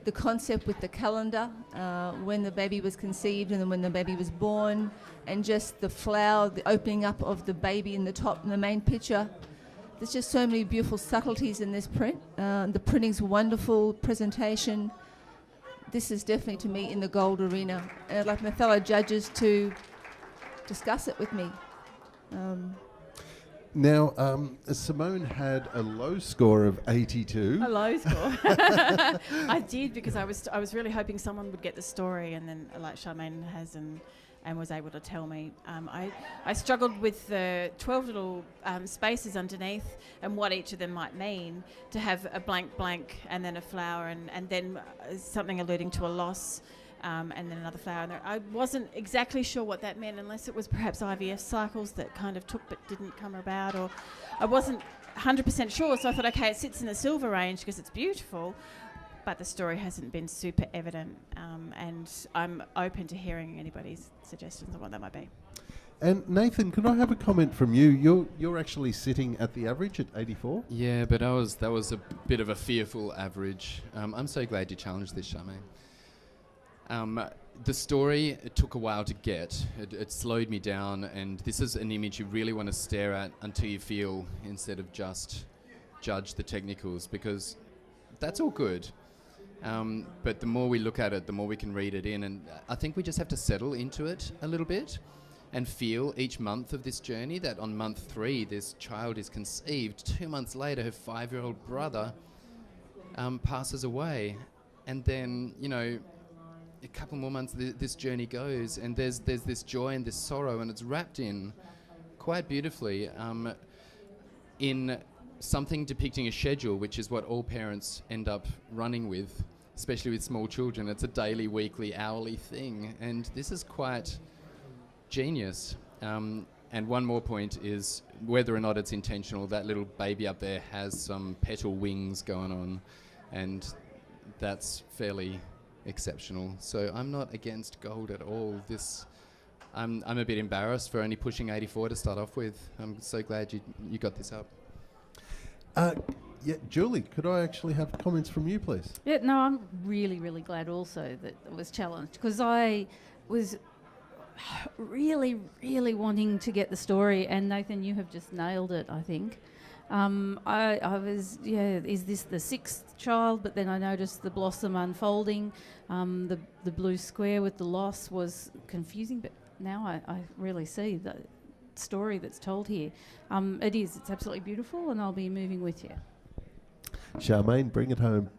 Speaker 5: The concept with the calendar, when the baby was conceived and then when the baby was born, and just the flower, the opening up of the baby in the top in the main picture. There's just so many beautiful subtleties in this print. The printing's wonderful, presentation. This is definitely, to me, in the gold arena. And I'd like my fellow judges to discuss it with me.
Speaker 8: Now, Simone had a low score of 82.
Speaker 10: A low score. I did, because I was really hoping someone would get the story, and then like Charmaine has and was able to tell me. I struggled with the 12 little spaces underneath and what each of them might mean, to have a blank and then a flower and then something alluding to a loss. And then another flower. And I wasn't exactly sure what that meant, unless it was perhaps IVF cycles that kind of took but didn't come about, or I wasn't 100% sure. So I thought, okay, it sits in the silver range because it's beautiful, but the story hasn't been super evident. And I'm open to hearing anybody's suggestions on what that might be.
Speaker 8: And Nathan, can I have a comment from you? You're actually sitting at the average at 84.
Speaker 9: Yeah, but that was a bit of a fearful average. I'm so glad you challenged this, Charmaine. The story, it took a while to get. It slowed me down, and this is an image you really want to stare at until you feel, instead of just judge the technicals, because that's all good. But the more we look at it, the more we can read it in, and I think we just have to settle into it a little bit and feel each month of this journey, that on month 3 this child is conceived. 2 months later her 5-year-old brother passes away, and then, you know, a couple more months this journey goes, and there's this joy and this sorrow, and it's wrapped in quite beautifully in something depicting a schedule, which is what all parents end up running with, especially with small children. It's a daily, weekly, hourly thing, and this is quite genius. And one more point is, whether or not it's intentional, that little baby up there has some petal wings going on, and that's fairly exceptional. So I'm not against gold at all. I'm a bit embarrassed for only pushing 84 to start off with. I'm so glad you got this up.
Speaker 8: Yeah, Julie, could I actually have comments from you, please?
Speaker 6: Yeah, no, I'm really, really glad also that it was challenged, because I was really, really wanting to get the story, and Nathan, you have just nailed it, I think. I was, is this the 6th child? But then I noticed the blossom unfolding. The blue square with the loss was confusing, but now I really see the story that's told here. It's absolutely beautiful, and I'll be moving with you.
Speaker 8: Charmaine, bring it home.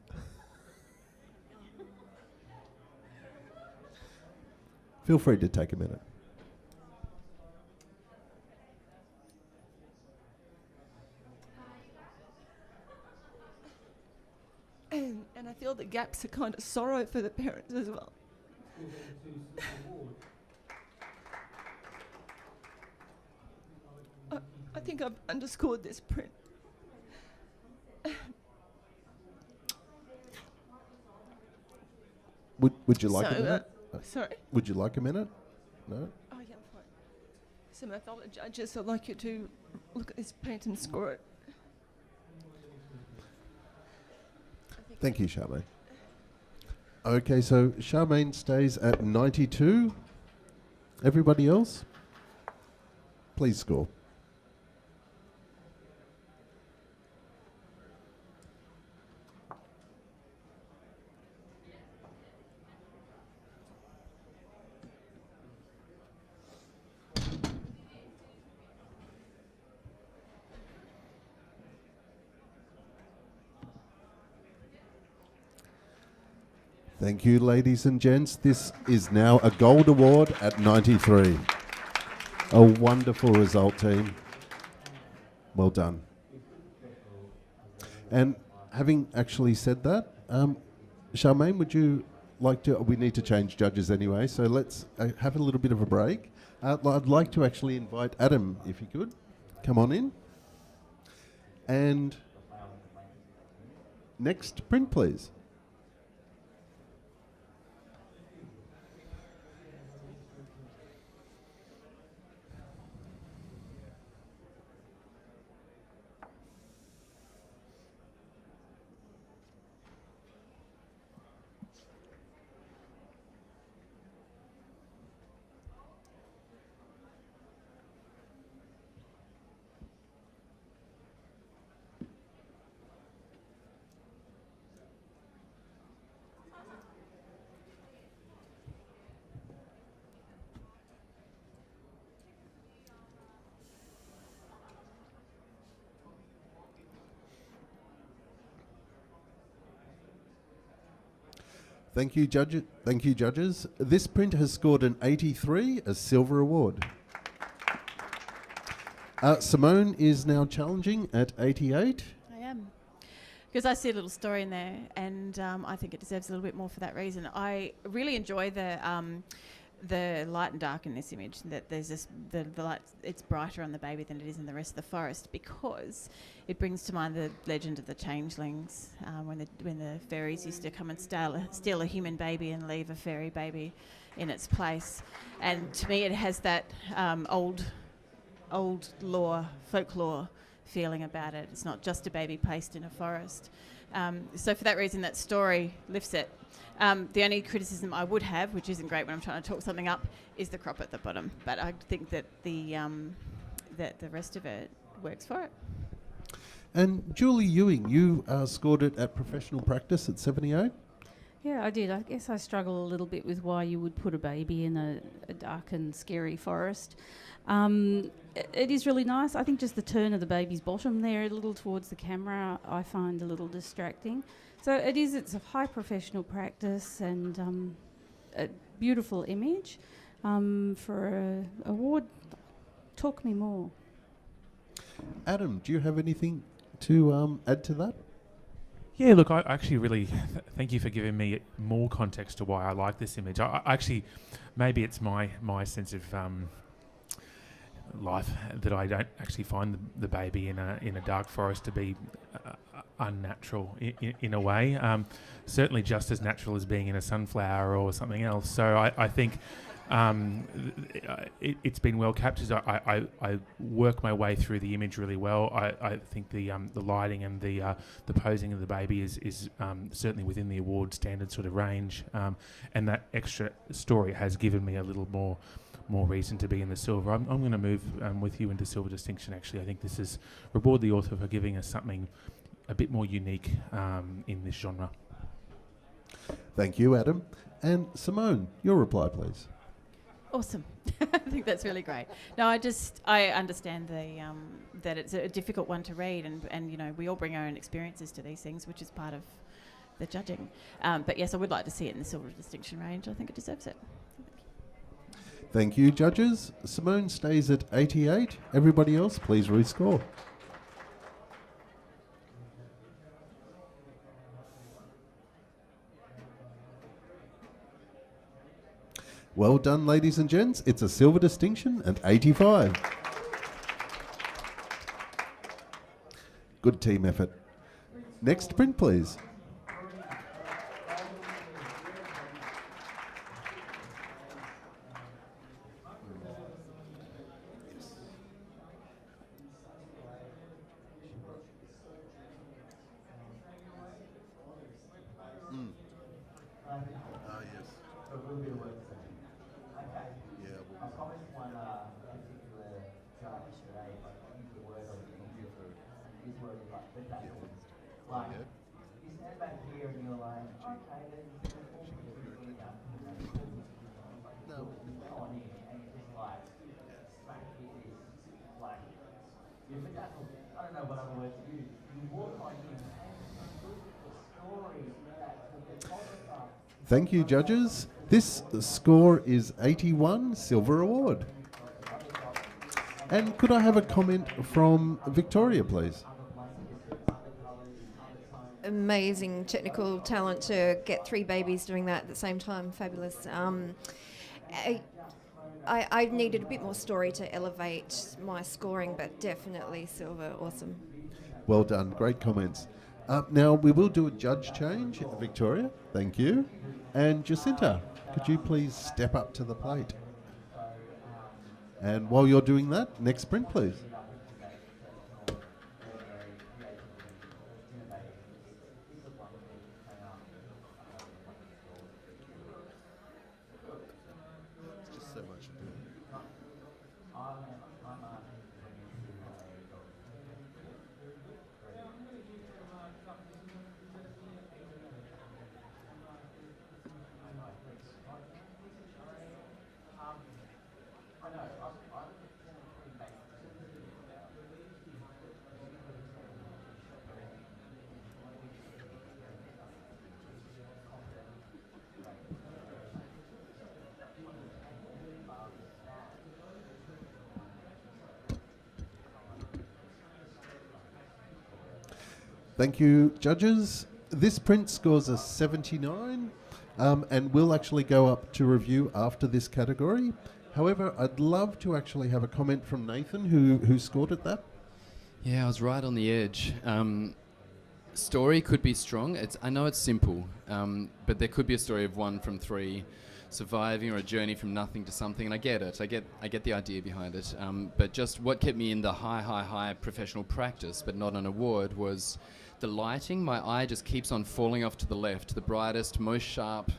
Speaker 8: Feel free to take a minute.
Speaker 5: And I feel the gaps are kind of sorrow for the parents as well. I think I've underscored this print.
Speaker 8: Would you like a minute?
Speaker 5: Sorry?
Speaker 8: Would you like a minute? No?
Speaker 5: Oh, yeah, I'm fine. So my fellow judges, I'd like you to look at this print and score it.
Speaker 8: Thank you, Charmaine. Okay, so Charmaine stays at 92. Everybody else, please score. Thank you, ladies and gents. This is now a gold award at 93. A wonderful result, team. Well done. And having actually said that, Charmaine, would you like to... We need to change judges anyway, so let's have a little bit of a break. I'd like to actually invite Adam, if he could, come on in. And next print, please. Thank you, judges. This print has scored an 83, a silver award. Simone is now challenging at 88.
Speaker 10: I am. Because I see a little story in there, and I think it deserves a little bit more for that reason. I really enjoy the light and dark in this image, that there's this, the light, it's brighter on the baby than it is in the rest of the forest, because it brings to mind the legend of the changelings, when the fairies used to come and steal a human baby and leave a fairy baby in its place. And to me it has that old lore, folklore feeling about it. It's not just a baby placed in a forest. So for that reason, that story lifts it. The only criticism I would have, which isn't great when I'm trying to talk something up, is the crop at the bottom. But I think that the rest of it works for it.
Speaker 8: And Julie Ewing, you scored it at professional practice at 78.
Speaker 6: Yeah, I did. I guess I struggle a little bit with why you would put a baby in a dark and scary forest. It is really nice. I think just the turn of the baby's bottom there, a little towards the camera, I find a little distracting. So it's a high professional practice and a beautiful image. For an award, talk me more.
Speaker 8: Adam, do you have anything to add to that?
Speaker 4: Yeah, look, I actually really thank you for giving me more context to why I like this image. I actually, maybe it's my sense of life that I don't actually find the baby in a dark forest to be unnatural in a way. Certainly just as natural as being in a sunflower or something else. So I think it's been well captured. I work my way through the image really well. I think the lighting and the posing of the baby is certainly within the award standard sort of range, and that extra story has given me a little more reason to be in the silver. I'm going to move with you into silver distinction. Actually, I think this is reward the author for giving us something a bit more unique in this genre.
Speaker 8: Thank you, Adam. And Simone, your reply, please.
Speaker 10: Awesome. I think that's really great. No, I understand that it's a difficult one to read, and you know, we all bring our own experiences to these things, which is part of the judging. But yes, I would like to see it in the silver distinction range. I think it deserves it.
Speaker 8: Thank you, judges. Simone stays at 88. Everybody else, please rescore. Well done, ladies and gents. It's a silver distinction at 85. Good team effort. Next print, please. Thank you, judges. This score is 81, silver award. And could I have a comment from Victoria, please?
Speaker 3: Amazing technical talent to get 3 babies doing that at the same time. Fabulous. I needed a bit more story to elevate my scoring, but definitely silver. Awesome.
Speaker 8: Well done. Great comments. Now, we will do a judge change. Victoria, thank you. And Jacinta, could you please step up to the plate? And while you're doing that, next sprint, please.
Speaker 7: It's just so much.
Speaker 8: Thank you, judges. This print scores a 79 and will actually go up to review after this category. However, I'd love to actually have a comment from Nathan, who scored at that.
Speaker 9: Yeah, I was right on the edge. Story could be strong. I know it's simple, but there could be a story of 1 from 3 surviving, or a journey from nothing to something, and I get it. I get the idea behind it. But just what kept me in the high professional practice, but not an award, was the lighting. My eye just keeps on falling off to the left. The brightest, most sharp,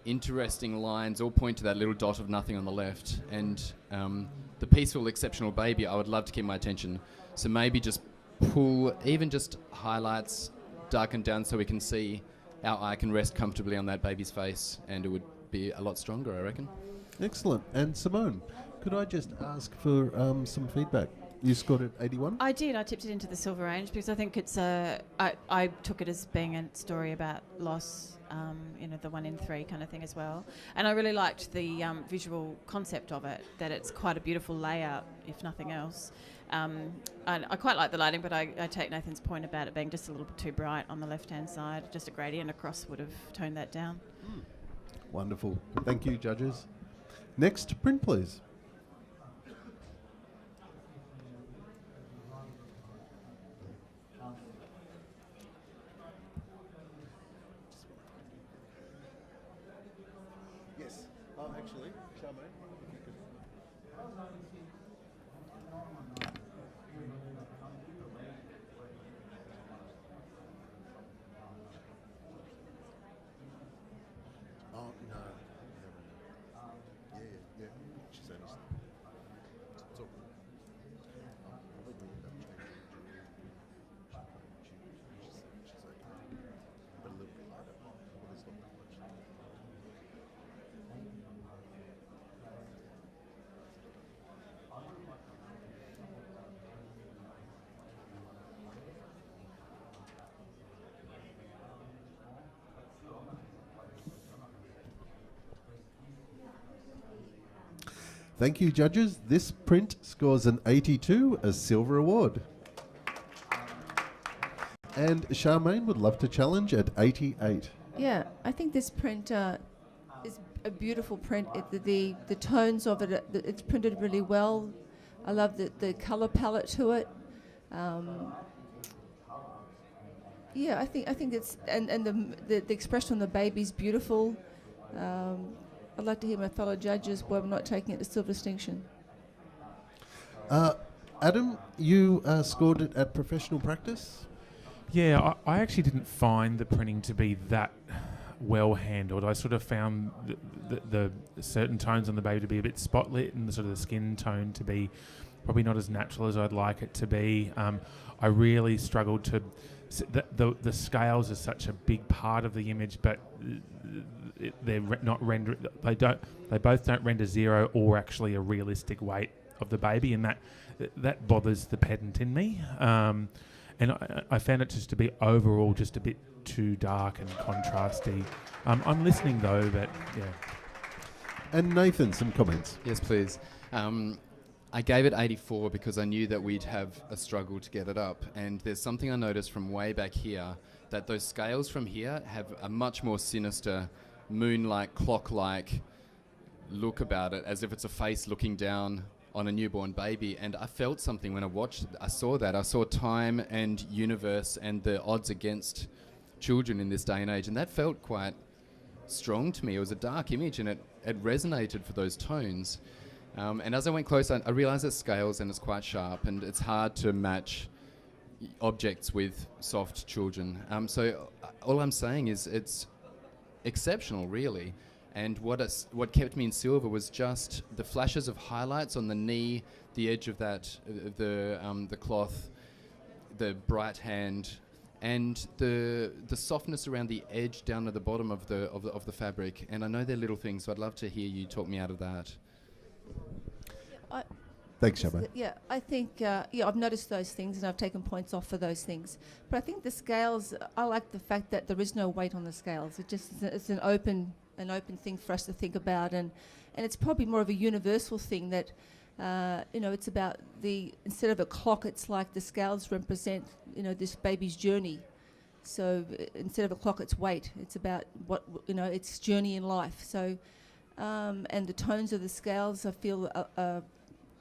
Speaker 9: interesting lines all point to that little dot of nothing on the left. And the peaceful, exceptional baby, I would love to keep my attention. So maybe just pull, even just highlights, darken down so we can see, our eye can rest comfortably on that baby's face, and it would be a lot stronger, I reckon.
Speaker 8: Excellent. And Simone, could I just ask for some feedback? You scored at 81?
Speaker 10: I did. I tipped it into the silver range because I think it's I took it as being a story about loss, the 1 in 3 kind of thing as well. And I really liked the visual concept of it, that it's quite a beautiful layout, if nothing else. And I quite like the lighting, but I take Nathan's point about it being just a little bit too bright on the left-hand side. Just a gradient across would have toned that down.
Speaker 8: Wonderful. Thank you, judges. Next print, please.
Speaker 7: Yes. Oh, actually, Charmaine, if you could. Oh, no. Yeah. She's only... It's all good. I'll probably end up changing she's okay. But a little bit lighter. Well, there's not that much.
Speaker 8: Thank you, judges. This print scores an 82, a silver award. And Charmaine would love to challenge at 88.
Speaker 5: Yeah, I think this print is a beautiful print. The tones of it, it's printed really well. I love the colour palette to it. Yeah, I think it's and the expression on the baby's beautiful. I'd like to hear my fellow judges why we're not taking it to silver distinction.
Speaker 8: Adam, you scored it at professional practice?
Speaker 4: Yeah, I actually didn't find the printing to be that well handled. I sort of found the certain tones on the baby to be a bit spotlit, and the sort of the skin tone to be probably not as natural as I'd like it to be. I really struggled to... The scales are such a big part of the image, but they're not render. They both don't render zero or actually a realistic weight of the baby, and that bothers the pedant in me. And I found it just to be overall just a bit too dark and contrasty. I'm listening though, but yeah.
Speaker 8: And Nathan, some comments.
Speaker 9: Yes, please. I gave it 84 because I knew that we'd have a struggle to get it up. And there's something I noticed from way back here, that those scales from here have a much more sinister, moon-like, clock-like look about it, as if it's a face looking down on a newborn baby. And I felt something when I saw that. I saw time and universe and the odds against children in this day and age. And that felt quite strong to me. It was a dark image, and it resonated for those tones. And as I went closer, I realised it's scales and it's quite sharp, and it's hard to match objects with soft children. So all I'm saying is it's exceptional, really. And what kept me in silver was just the flashes of highlights on the knee, the edge of that, the cloth, the bright hand, and the softness around the edge down at the bottom of the fabric. And I know they're little things, so I'd love to hear you talk me out of that.
Speaker 8: Thanks, Shabba.
Speaker 5: Yeah, I think, I've noticed those things and I've taken points off for those things. But I think the scales, I like the fact that there is no weight on the scales. It's an open thing for us to think about, and it's probably more of a universal thing that, it's about instead of a clock, it's like the scales represent, this baby's journey. So instead of a clock, it's weight. It's about its journey in life. So, and the tones of the scales, I feel, are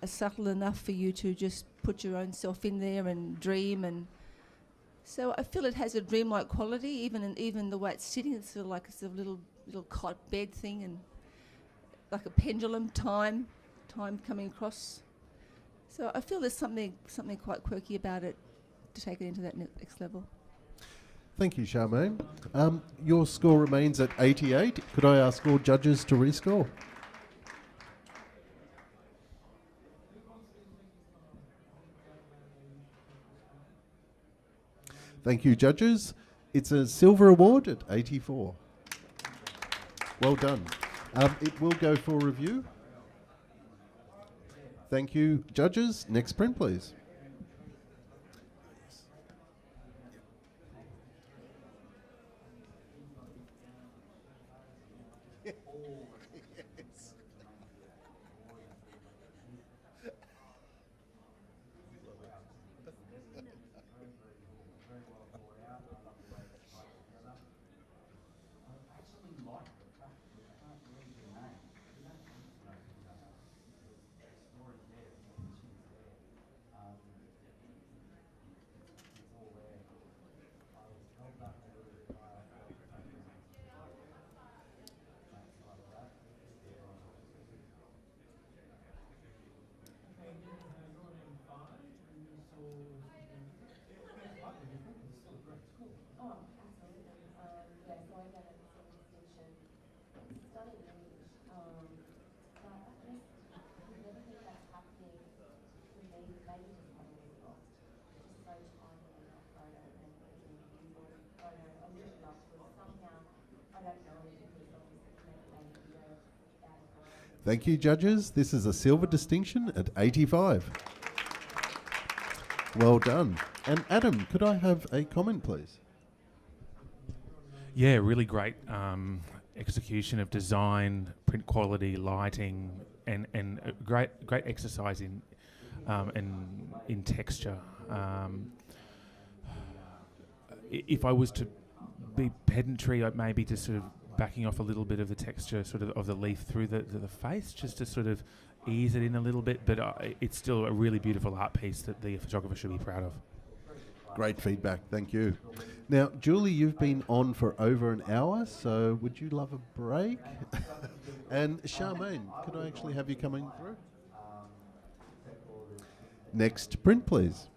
Speaker 5: subtle enough for you to just put your own self in there and dream. And so I feel it has a dreamlike quality, even the way it's sitting. It's sort of like a little cot bed thing, and like a pendulum, time coming across. So I feel there's something quite quirky about it to take it into that next level.
Speaker 8: Thank you, Charmaine. Your score remains at 88. Could I ask all judges to rescore? Thank you, judges. It's a silver award at 84. Well done. It will go for review. Thank you, judges. Next print, please. Thank you, judges. This is a silver distinction at 85. Well done. And Adam, could I have a comment, please?
Speaker 4: Yeah, really great execution of design, print quality, lighting, and a great exercise in texture. If I was to be pedantry, I'd maybe just sort of backing off a little bit of the texture sort of the leaf through the face, just to sort of ease it in a little bit, but it's still a really beautiful art piece that the photographer should be proud of.
Speaker 8: Great feedback, thank you. Now, Julie, you've been on for over an hour, so would you love a break? And Charmaine, could I actually have you coming through? Next print, please.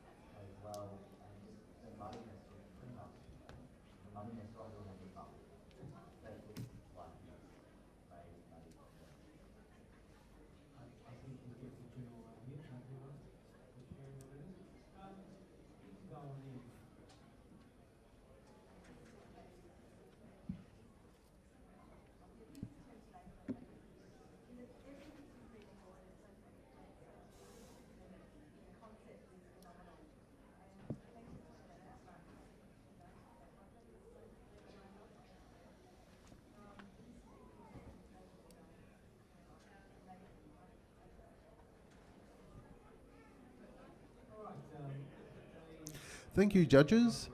Speaker 8: Thank you, judges.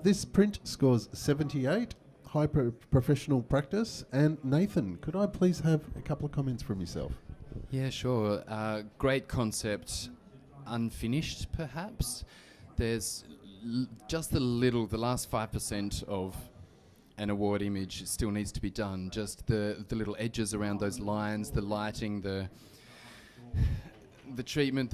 Speaker 8: This print scores 78, high professional practice. And Nathan, could I please have a couple of comments from yourself?
Speaker 9: Yeah, sure. Great concept, unfinished perhaps. There's just the last 5% of an award image still needs to be done. Just the little edges around those lines, the lighting, the treatment,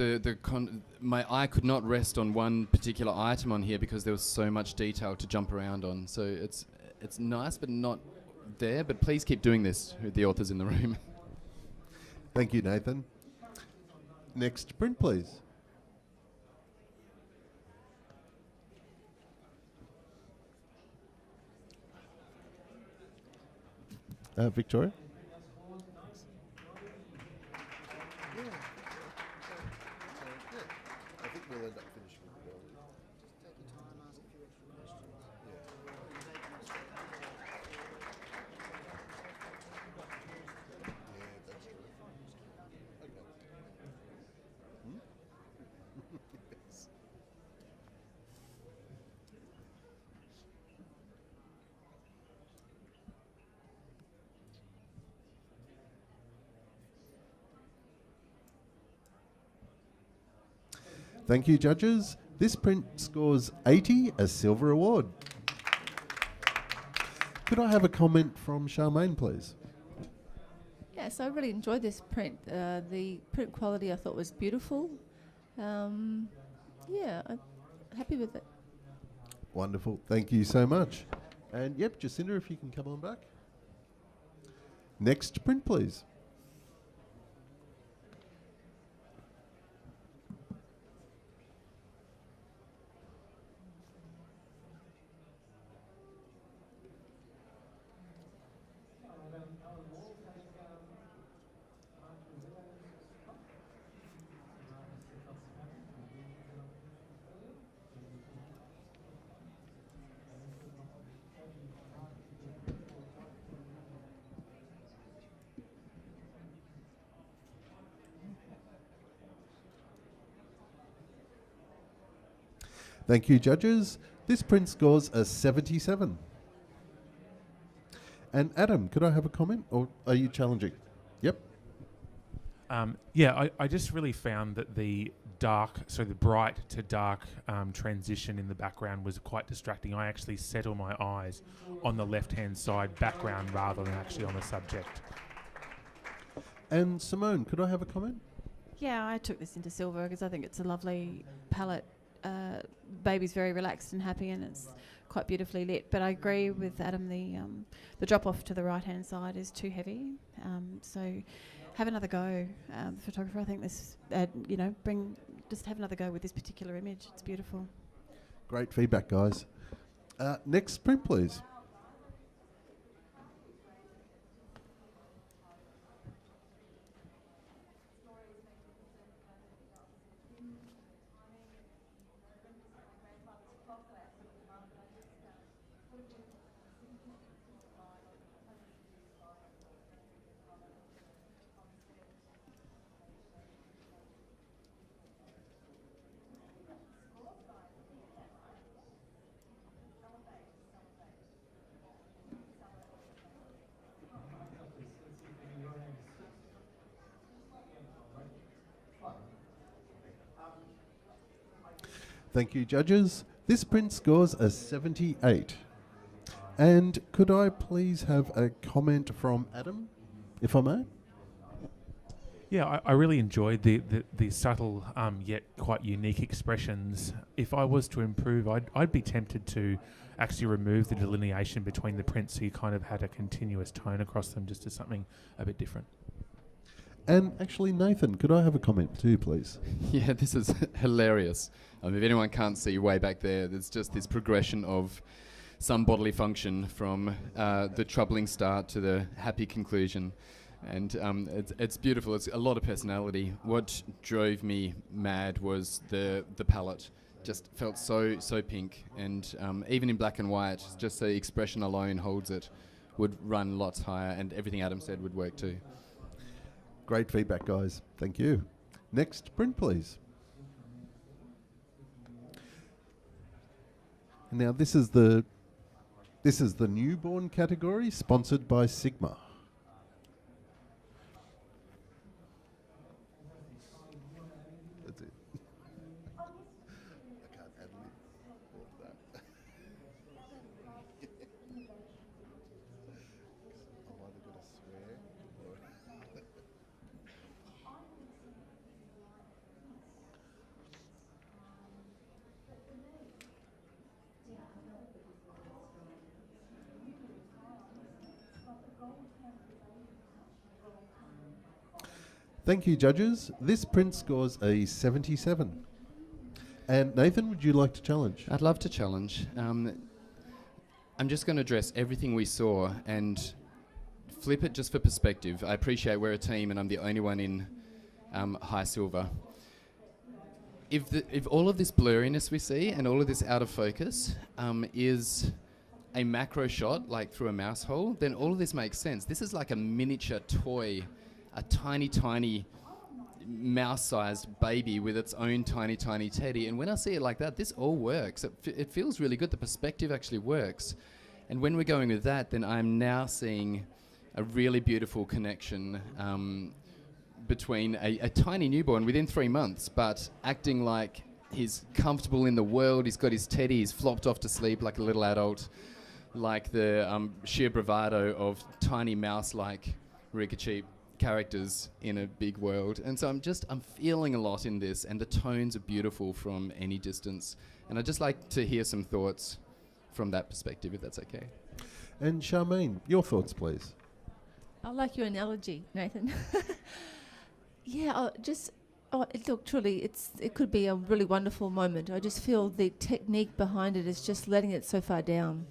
Speaker 9: my eye could not rest on one particular item on here because there was so much detail to jump around on. So it's nice, but not there. But please keep doing this with the authors in the room.
Speaker 8: Thank you, Nathan. Next print, please. Victoria?
Speaker 7: I think we'll end up finishing it early.
Speaker 1: Take your time, ask a few extra questions.
Speaker 7: Yeah, that's true. Okay. Yes.
Speaker 8: Thank you, judges. This print scores 80, a silver award. Could I have a comment from Charmaine, please?
Speaker 5: Yes, I really enjoyed this print. The print quality I thought was beautiful. I'm happy with it.
Speaker 8: Wonderful. Thank you so much. And yep, Jacinda, if you can come on back. Next print, please. Thank you, judges. This print scores a 77. And Adam, could I have a comment, or are you challenging? Yep.
Speaker 4: I just really found that the bright to dark transition in the background was quite distracting. I actually settle my eyes on the left-hand side background rather than actually on the subject.
Speaker 8: And Simone, could I have a comment?
Speaker 10: Yeah, I took this into silver because I think it's a lovely palette. Baby's very relaxed and happy, and it's quite beautifully lit. But I agree with Adam. The drop off to the right hand side is too heavy. So have another go, photographer. I think this, just have another go with this particular image. It's beautiful.
Speaker 8: Great feedback, guys. Next print, please. Thank you, judges. This print scores a 78. And could I please have a comment from Adam, if I may?
Speaker 4: Yeah, I really enjoyed the subtle yet quite unique expressions. If I was to improve, I'd be tempted to actually remove the delineation between the prints so you kind of had a continuous tone across them, just as something a bit different.
Speaker 8: And actually, Nathan, could I have a comment too, please?
Speaker 9: Yeah, this is hilarious. If anyone can't see way back there, there's just this progression of some bodily function from the troubling start to the happy conclusion. And it's beautiful. It's a lot of personality. What drove me mad was the palette. Just felt so pink. And even in black and white, just the expression alone holds it, would run lots higher. And everything Adam said would work too.
Speaker 8: Great feedback, guys. Thank you. Next print, please. Now this is the newborn category, sponsored by Sigma. That's it. I can't ad-lib all of that. I'm either going to swear or... Thank you, judges. This print scores a 77. And Nathan, would you like to challenge?
Speaker 9: I'd love to challenge. I'm just going to address everything we saw and flip it just for perspective. I appreciate we're a team and I'm the only one in high silver. If all of this blurriness we see and all of this out of focus is a macro shot, like through a mouse hole, then all of this makes sense. This is like a miniature toy, a tiny, tiny mouse-sized baby with its own tiny, tiny teddy. And when I see it like that, this all works. It feels really good. The perspective actually works. And when we're going with that, then I'm now seeing a really beautiful connection between a tiny newborn within 3 months, but acting like he's comfortable in the world. He's got his teddy. He's flopped off to sleep like a little adult, like the sheer bravado of tiny mouse-like Ricochet characters in a big world. And so I'm feeling a lot in this, and the tones are beautiful from any distance. And I'd just like to hear some thoughts from that perspective, if that's okay.
Speaker 8: And Charmaine, your thoughts, please.
Speaker 5: I like your analogy, Nathan. Yeah, look, truly, it could be a really wonderful moment. I just feel the technique behind it is just letting it so far down.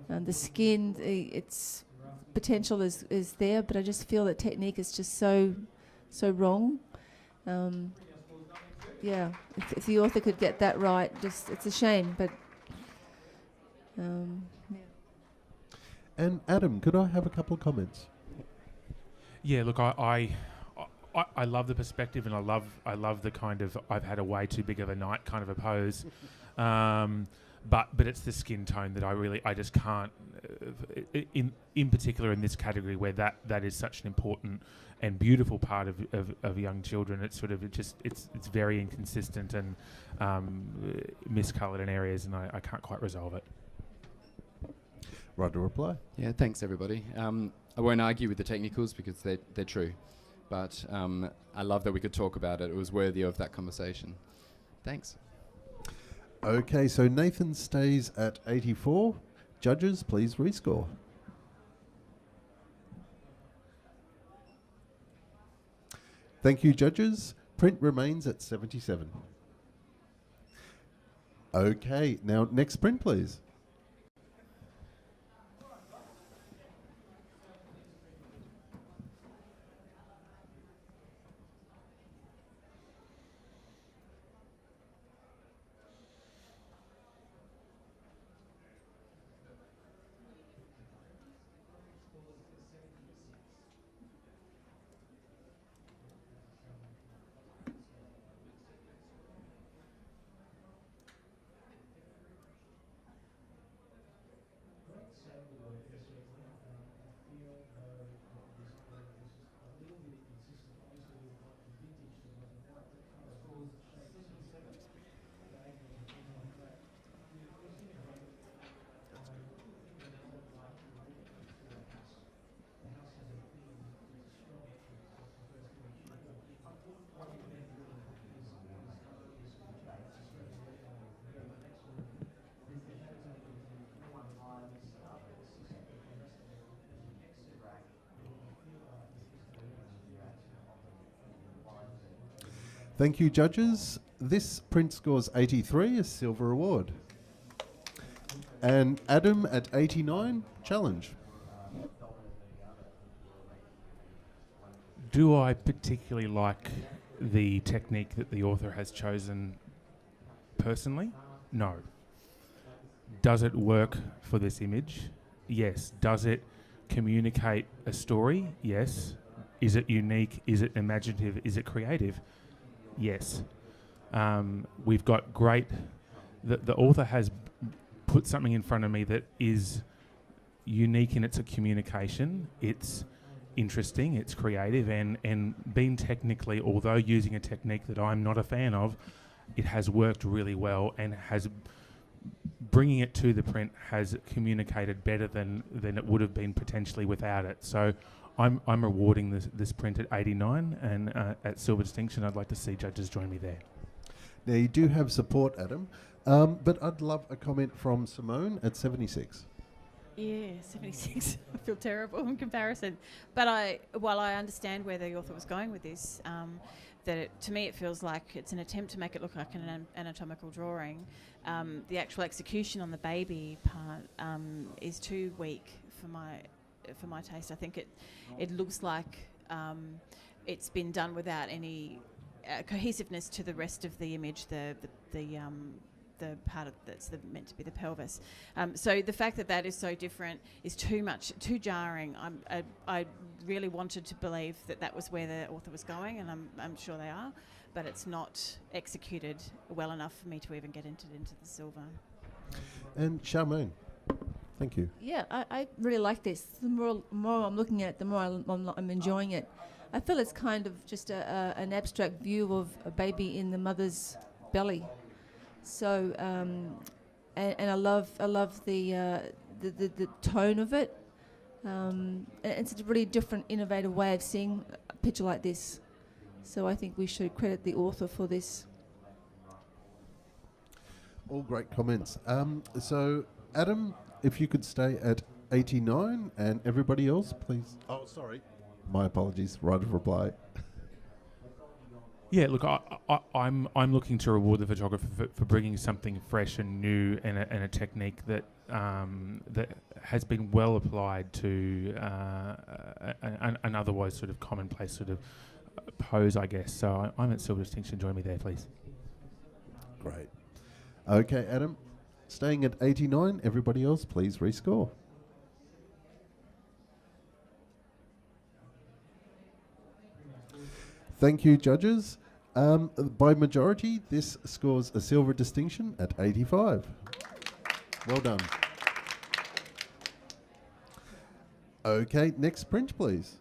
Speaker 5: The skin, its potential is there, but I just feel that technique is just so wrong. Yeah, if the author could get that right, it's a shame, but yeah.
Speaker 8: And Adam, could I have a couple of comments?
Speaker 4: Yeah, look, I love the perspective, and I love the kind of I've had a way too big of a night kind of a pose, but it's the skin tone that I just can't. In particular in this category where that is such an important and beautiful part of young children, it's sort of it's very inconsistent and miscoloured in areas, and I can't quite resolve it.
Speaker 8: Right to reply.
Speaker 9: Yeah, thanks everybody. I won't argue with the technicals because they're true, but I love that we could talk about it. It was worthy of that conversation. Thanks.
Speaker 8: Okay, so Nathan stays at 84. Judges, please rescore. Thank you, judges. Print remains at 77. Okay, now next print, please. Thank you, judges. This print scores 83, a silver award. And Adam at 89, challenge.
Speaker 4: Do I particularly like the technique that the author has chosen personally? No. Does it work for this image? Yes. Does it communicate a story? Yes. Is it unique? Is it imaginative? Is it creative? Yes. We've got great... The author has put something in front of me that is unique in its communication. It's interesting, it's creative, and being technically, although using a technique that I'm not a fan of, it has worked really well and has bringing it to the print has communicated better than it would have been potentially without it. So I'm rewarding this print at 89, and at Silver Distinction I'd like to see judges join me there.
Speaker 8: Now you do have support, Adam, but I'd love a comment from Simone at 76.
Speaker 10: Yeah, 76. I feel terrible in comparison. But while I understand where the author was going with this, to me it feels like it's an attempt to make it look like an anatomical drawing. The actual execution on the baby part is too weak for my taste. I think it looks like it's been done without any cohesiveness to the rest of the image. The part that's meant to be the pelvis. So the fact that is so different is too jarring. I really wanted to believe that was where the author was going, and I'm sure they are, but it's not executed well enough for me to even get into the silver.
Speaker 8: And Charmaine, thank you.
Speaker 5: Yeah, I really like this. The more I'm looking at it, the more I'm enjoying it. I feel it's kind of just an abstract view of a baby in the mother's belly. So, and I love the tone of it. It's a really different, innovative way of seeing a picture like this. So I think we should credit the author for this.
Speaker 8: All great comments. So, Adam, if you could stay at 89, and everybody else, please. Oh, sorry. My apologies. Right of reply.
Speaker 4: Yeah, look, I'm looking to reward the photographer for bringing something fresh and new and a technique that that has been well applied to an otherwise sort of commonplace sort of pose, I guess. So I'm at Silver Distinction. Join me there, please.
Speaker 8: Great. Okay, Adam, staying at 89. Everybody else, please rescore. Thank you, judges. By majority, this scores a Silver Distinction at 85. Well done. Okay, next print, please.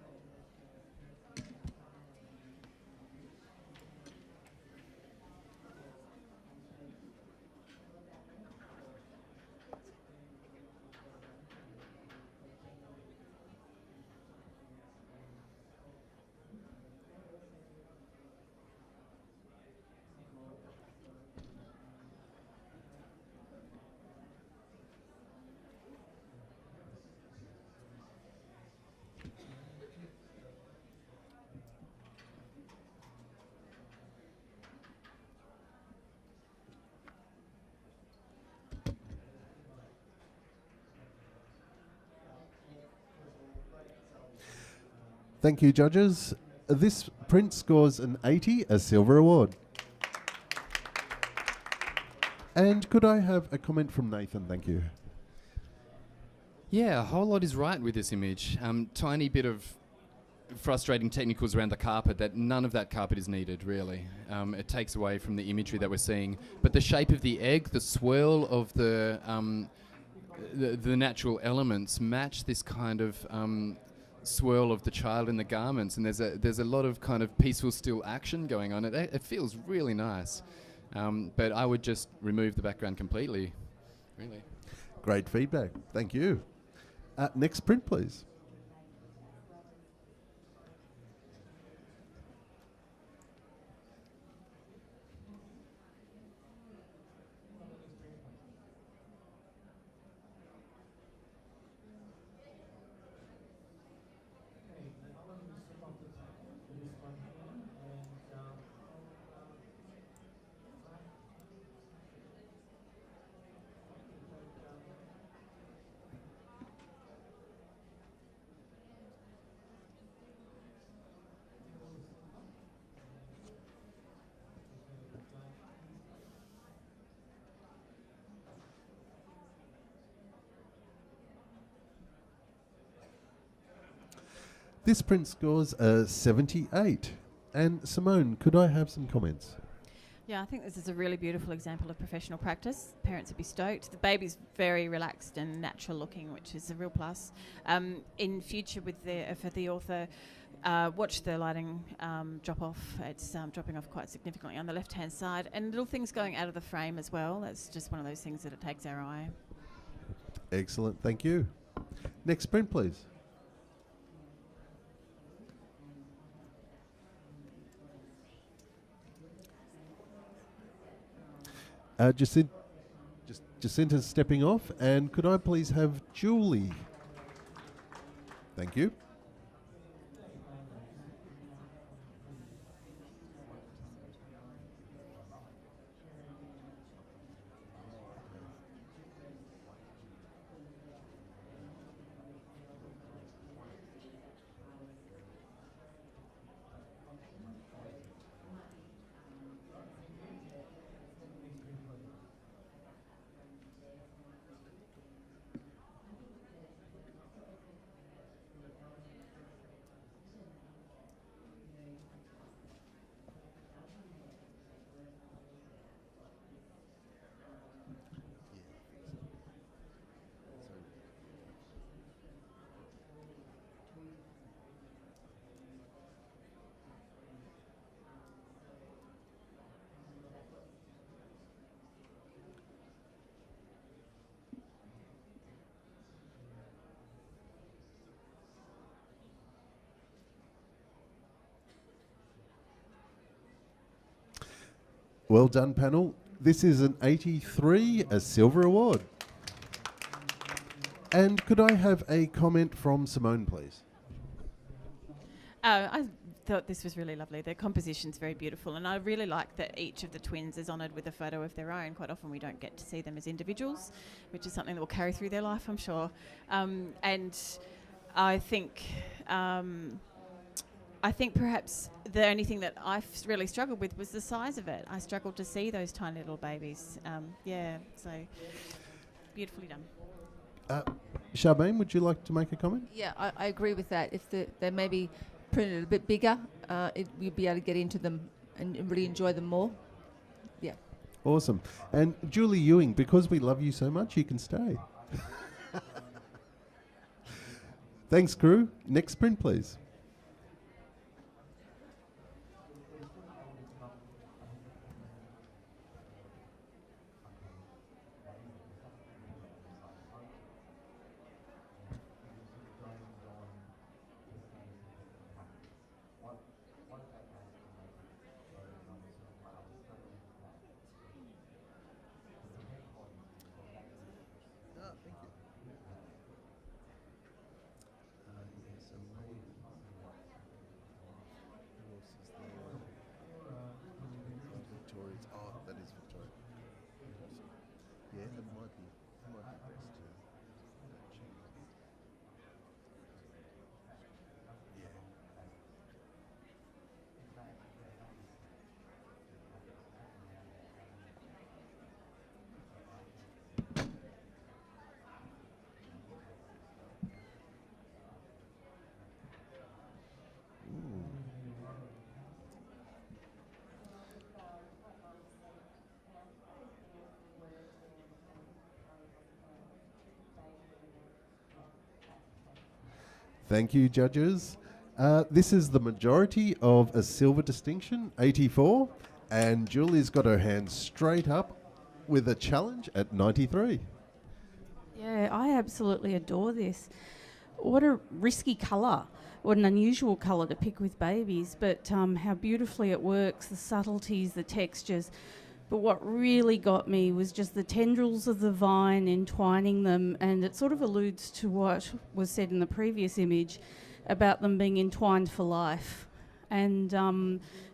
Speaker 8: Thank you, judges. This print scores an 80, a silver award. And could I have a comment from Nathan? Thank you.
Speaker 9: Yeah, a whole lot is right with this image. Tiny bit of frustrating technicals around the carpet, that none of that carpet is needed, really. It takes away from the imagery that we're seeing. But the shape of the egg, the swirl of the natural elements match this kind of swirl of the child in the garments, and there's a lot of kind of peaceful still action going on. It feels really nice, but I would just remove the background completely, really.
Speaker 8: Great feedback. Thank you. Next print, please. This print scores a 78. And Simone, could I have some comments?
Speaker 10: Yeah, I think this is a really beautiful example of professional practice. Parents would be stoked. The baby's very relaxed and natural looking, which is a real plus. In future, for the author, watch the lighting drop off. It's dropping off quite significantly on the left-hand side, and little things going out of the frame as well. That's just one of those things that it takes our eye.
Speaker 8: Excellent, thank you. Next print, please. Jacinta's stepping off, and could I please have Julie? Thank you. Well done, panel. This is an 83, a silver award. And could I have a comment from Simone, please?
Speaker 10: I thought this was really lovely. Their composition's very beautiful, and I really like that each of the twins is honoured with a photo of their own. Quite often we don't get to see them as individuals, which is something that will carry through their life, I'm sure. And I think perhaps the only thing that I really struggled with was the size of it. I struggled to see those tiny little babies. So beautifully done.
Speaker 8: Charmaine, would you like to make a comment?
Speaker 5: Yeah, I agree with that. If they maybe printed a bit bigger, you'd be able to get into them and really enjoy them more. Yeah.
Speaker 8: Awesome. And Julie Ewing, because we love you so much, you can stay. Thanks, crew. Next print, please. Thank you, judges. This is the majority of a silver distinction, 84, and Julie's got her hand straight up with a challenge at 93.
Speaker 6: Yeah, I absolutely adore this. What a risky colour. What an unusual colour to pick with babies, but how beautifully it works, the subtleties, the textures. But what really got me was just the tendrils of the vine entwining them, and it sort of alludes to what was said in the previous image about them being entwined for life. And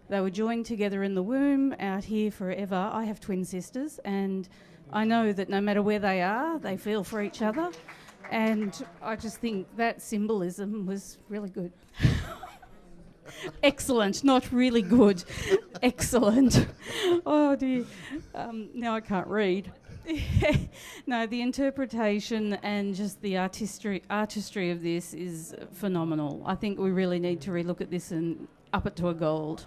Speaker 6: they were joined together in the womb, out here forever. I have twin sisters, and I know that no matter where they are, they feel for each other. And I just think that symbolism was really good. Excellent, not really good. Excellent. Oh dear. Now I can't read. No, the interpretation and just the artistry of this is phenomenal. I think we really need to relook at this and up it to a gold.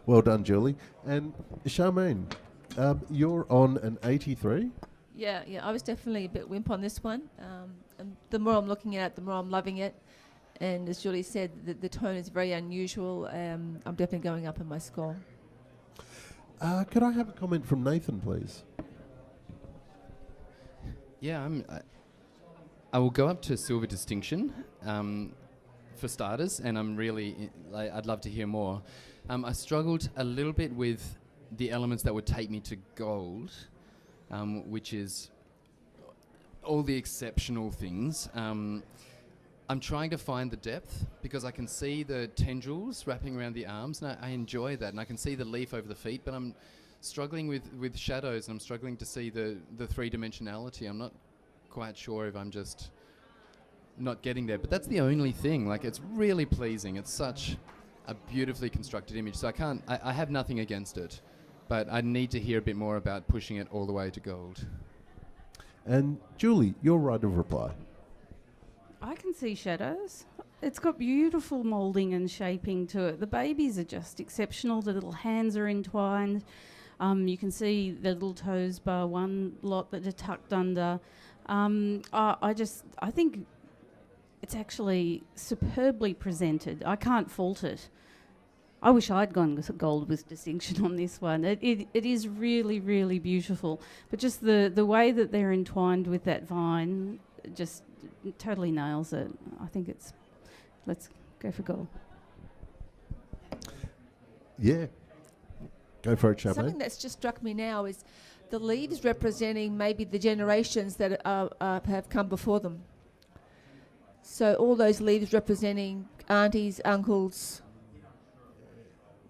Speaker 8: Well done, Julie. And Charmaine, you're on an 83.
Speaker 5: Yeah, I was definitely a bit wimp on this one. And the more I'm looking at it, the more I'm loving it. And as Julie said, the tone is very unusual. I'm definitely going up in my score.
Speaker 8: Could I have a comment from Nathan, please?
Speaker 9: Yeah, I will go up to silver distinction for starters, and I'm really, I'd love to hear more. I struggled a little bit with the elements that would take me to gold, which is all the exceptional things. I'm trying to find the depth because I can see the tendrils wrapping around the arms, and I enjoy that, and I can see the leaf over the feet, but I'm struggling with shadows, and I'm struggling to see the three-dimensionality. I'm not quite sure if I'm just not getting there, but that's the only thing. Like, it's really pleasing. It's such a beautifully constructed image, so I have nothing against it, but I need to hear a bit more about pushing it all the way to gold.
Speaker 8: And Julie, your right of reply.
Speaker 6: I can see shadows. It's got beautiful moulding and shaping to it. The babies are just exceptional. The little hands are entwined. You can see the little toes bar one lot that are tucked under. I think it's actually superbly presented. I can't fault it. I wish I'd gone with gold with distinction on this one. It is really, really beautiful. But just the way that they're entwined with that vine just totally nails it. I think let's go for gold.
Speaker 8: Yeah. Go for it, Charmaine.
Speaker 5: Something that's just struck me now is the leaves representing maybe the generations that have come before them. So all those leaves representing aunties, uncles,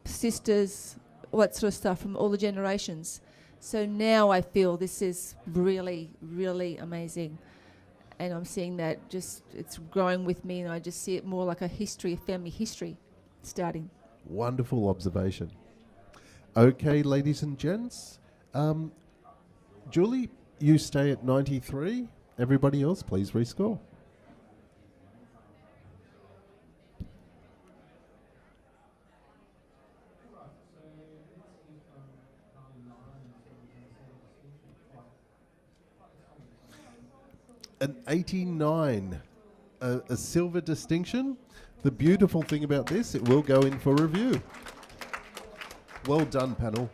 Speaker 5: sisters, all that sort of stuff from all the generations. So now I feel this is really, really amazing. And I'm seeing that it's growing with me, and I just see it more like a family history starting.
Speaker 8: Wonderful observation. Okay, ladies and gents. Julie, you stay at 93. Everybody else, please rescore. An 89, a silver distinction. The beautiful thing about this, it will go in for review. Well done, panel.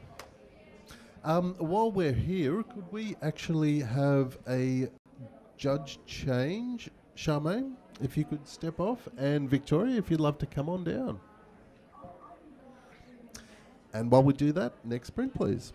Speaker 8: While we're here, could we actually have a judge change? Charmaine, if you could step off, and Victoria, if you'd love to come on down. And while we do that, next print, please.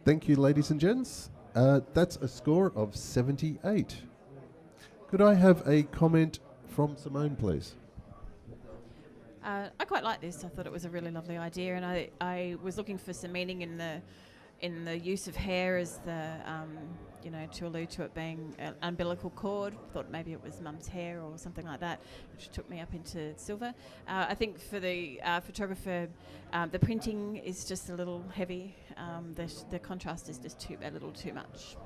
Speaker 8: Thank you, ladies and gents. That's a score of 78. Could I have a comment from Simone, please?
Speaker 10: I quite like this. I thought it was a really lovely idea, and I was looking for some meaning in the use of hair as the to allude to it being an umbilical cord. Thought maybe it was mum's hair or something like that, which took me up into silver. I think for the photographer, the printing is just a little heavy. The contrast is just a little too much.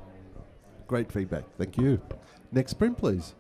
Speaker 8: Great feedback. Thank you. Next print, please.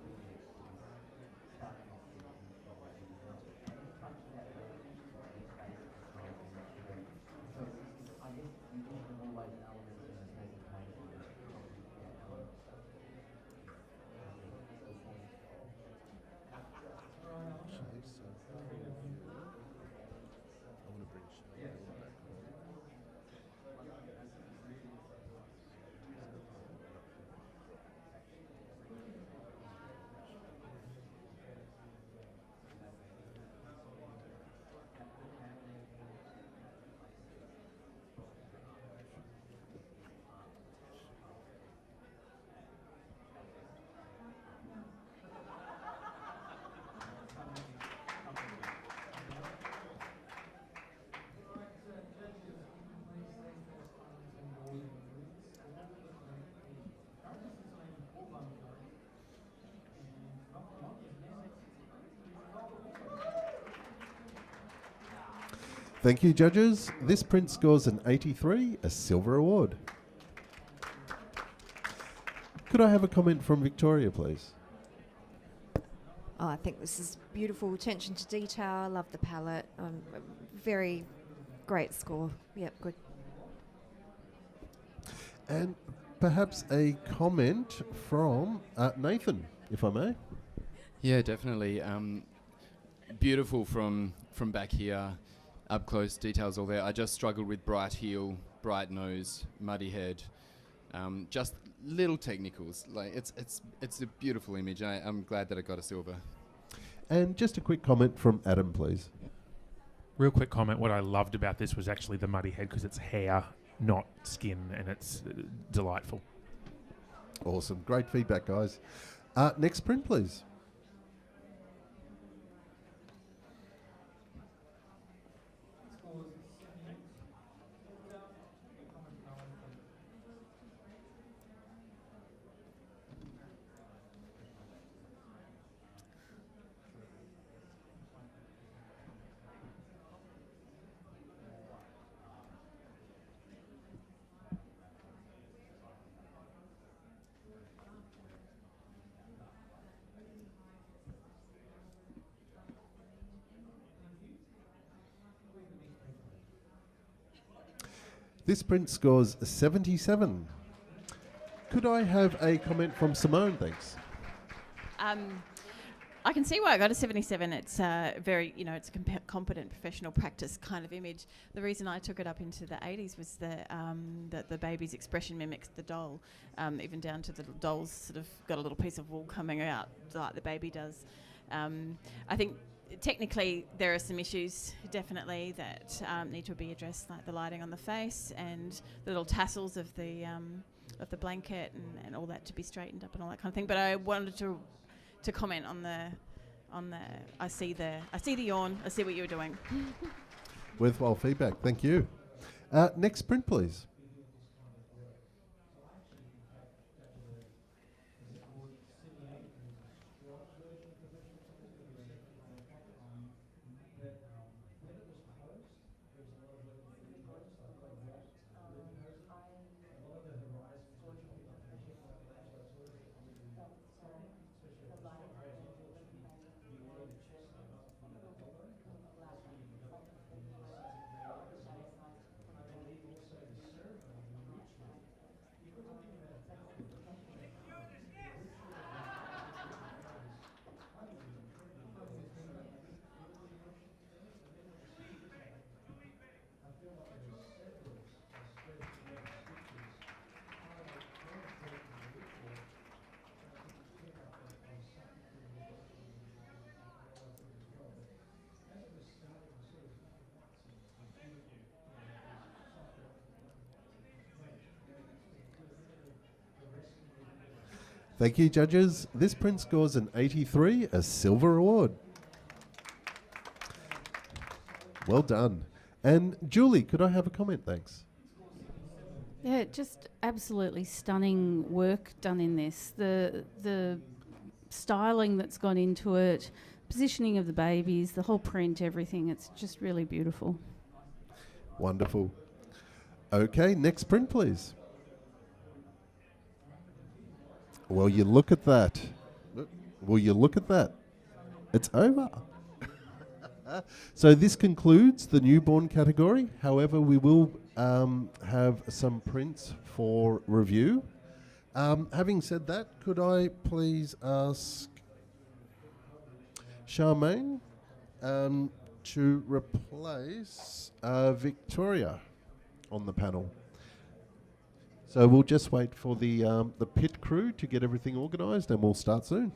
Speaker 8: Thank you, judges. This print scores an 83, a silver award. Could I have a comment from Victoria, please?
Speaker 3: Oh, I think this is beautiful. Attention to detail. I love the palette. Very great score. Yep, good.
Speaker 8: And perhaps a comment from Nathan, if I may.
Speaker 9: Yeah, definitely. Beautiful from back here, up close, details all there. I just struggled with bright heel, bright nose, muddy head, just little technicals. Like it's a beautiful image. I'm glad that I got a silver.
Speaker 8: And just a quick comment from Adam, please.
Speaker 4: Real quick comment. What I loved about this was actually the muddy head because it's hair, not skin, and it's delightful.
Speaker 8: Awesome. Great feedback, guys. Next print, please. This print scores 77. Could I have a comment from Simone, thanks?
Speaker 10: I can see why I got a 77. It's very, it's a competent professional practice kind of image. The reason I took it up into the 80s was that the baby's expression mimics the doll, even down to the doll's sort of got a little piece of wool coming out like the baby does. I think technically there are some issues definitely that need to be addressed, like the lighting on the face and the little tassels of the blanket and all that to be straightened up and all that kind of thing. But I wanted to comment on the I see the yawn. I see what you were doing.
Speaker 8: Worthwhile feedback. Thank you. Next print, please. Thank you, judges. This print scores an 83, a silver award. Well done. And Julie, could I have a comment, thanks?
Speaker 6: Yeah, just absolutely stunning work done in this. The styling that's gone into it, positioning of the babies, the whole print, everything. It's just really beautiful.
Speaker 8: Wonderful. Okay, next print, please. Well, you look at that. Will you look at that? It's over. So this concludes the newborn category. However, we will have some prints for review. Having said that, could I please ask Charmaine to replace Victoria on the panel? So we'll just wait for the pit crew to get everything organised and we'll start soon.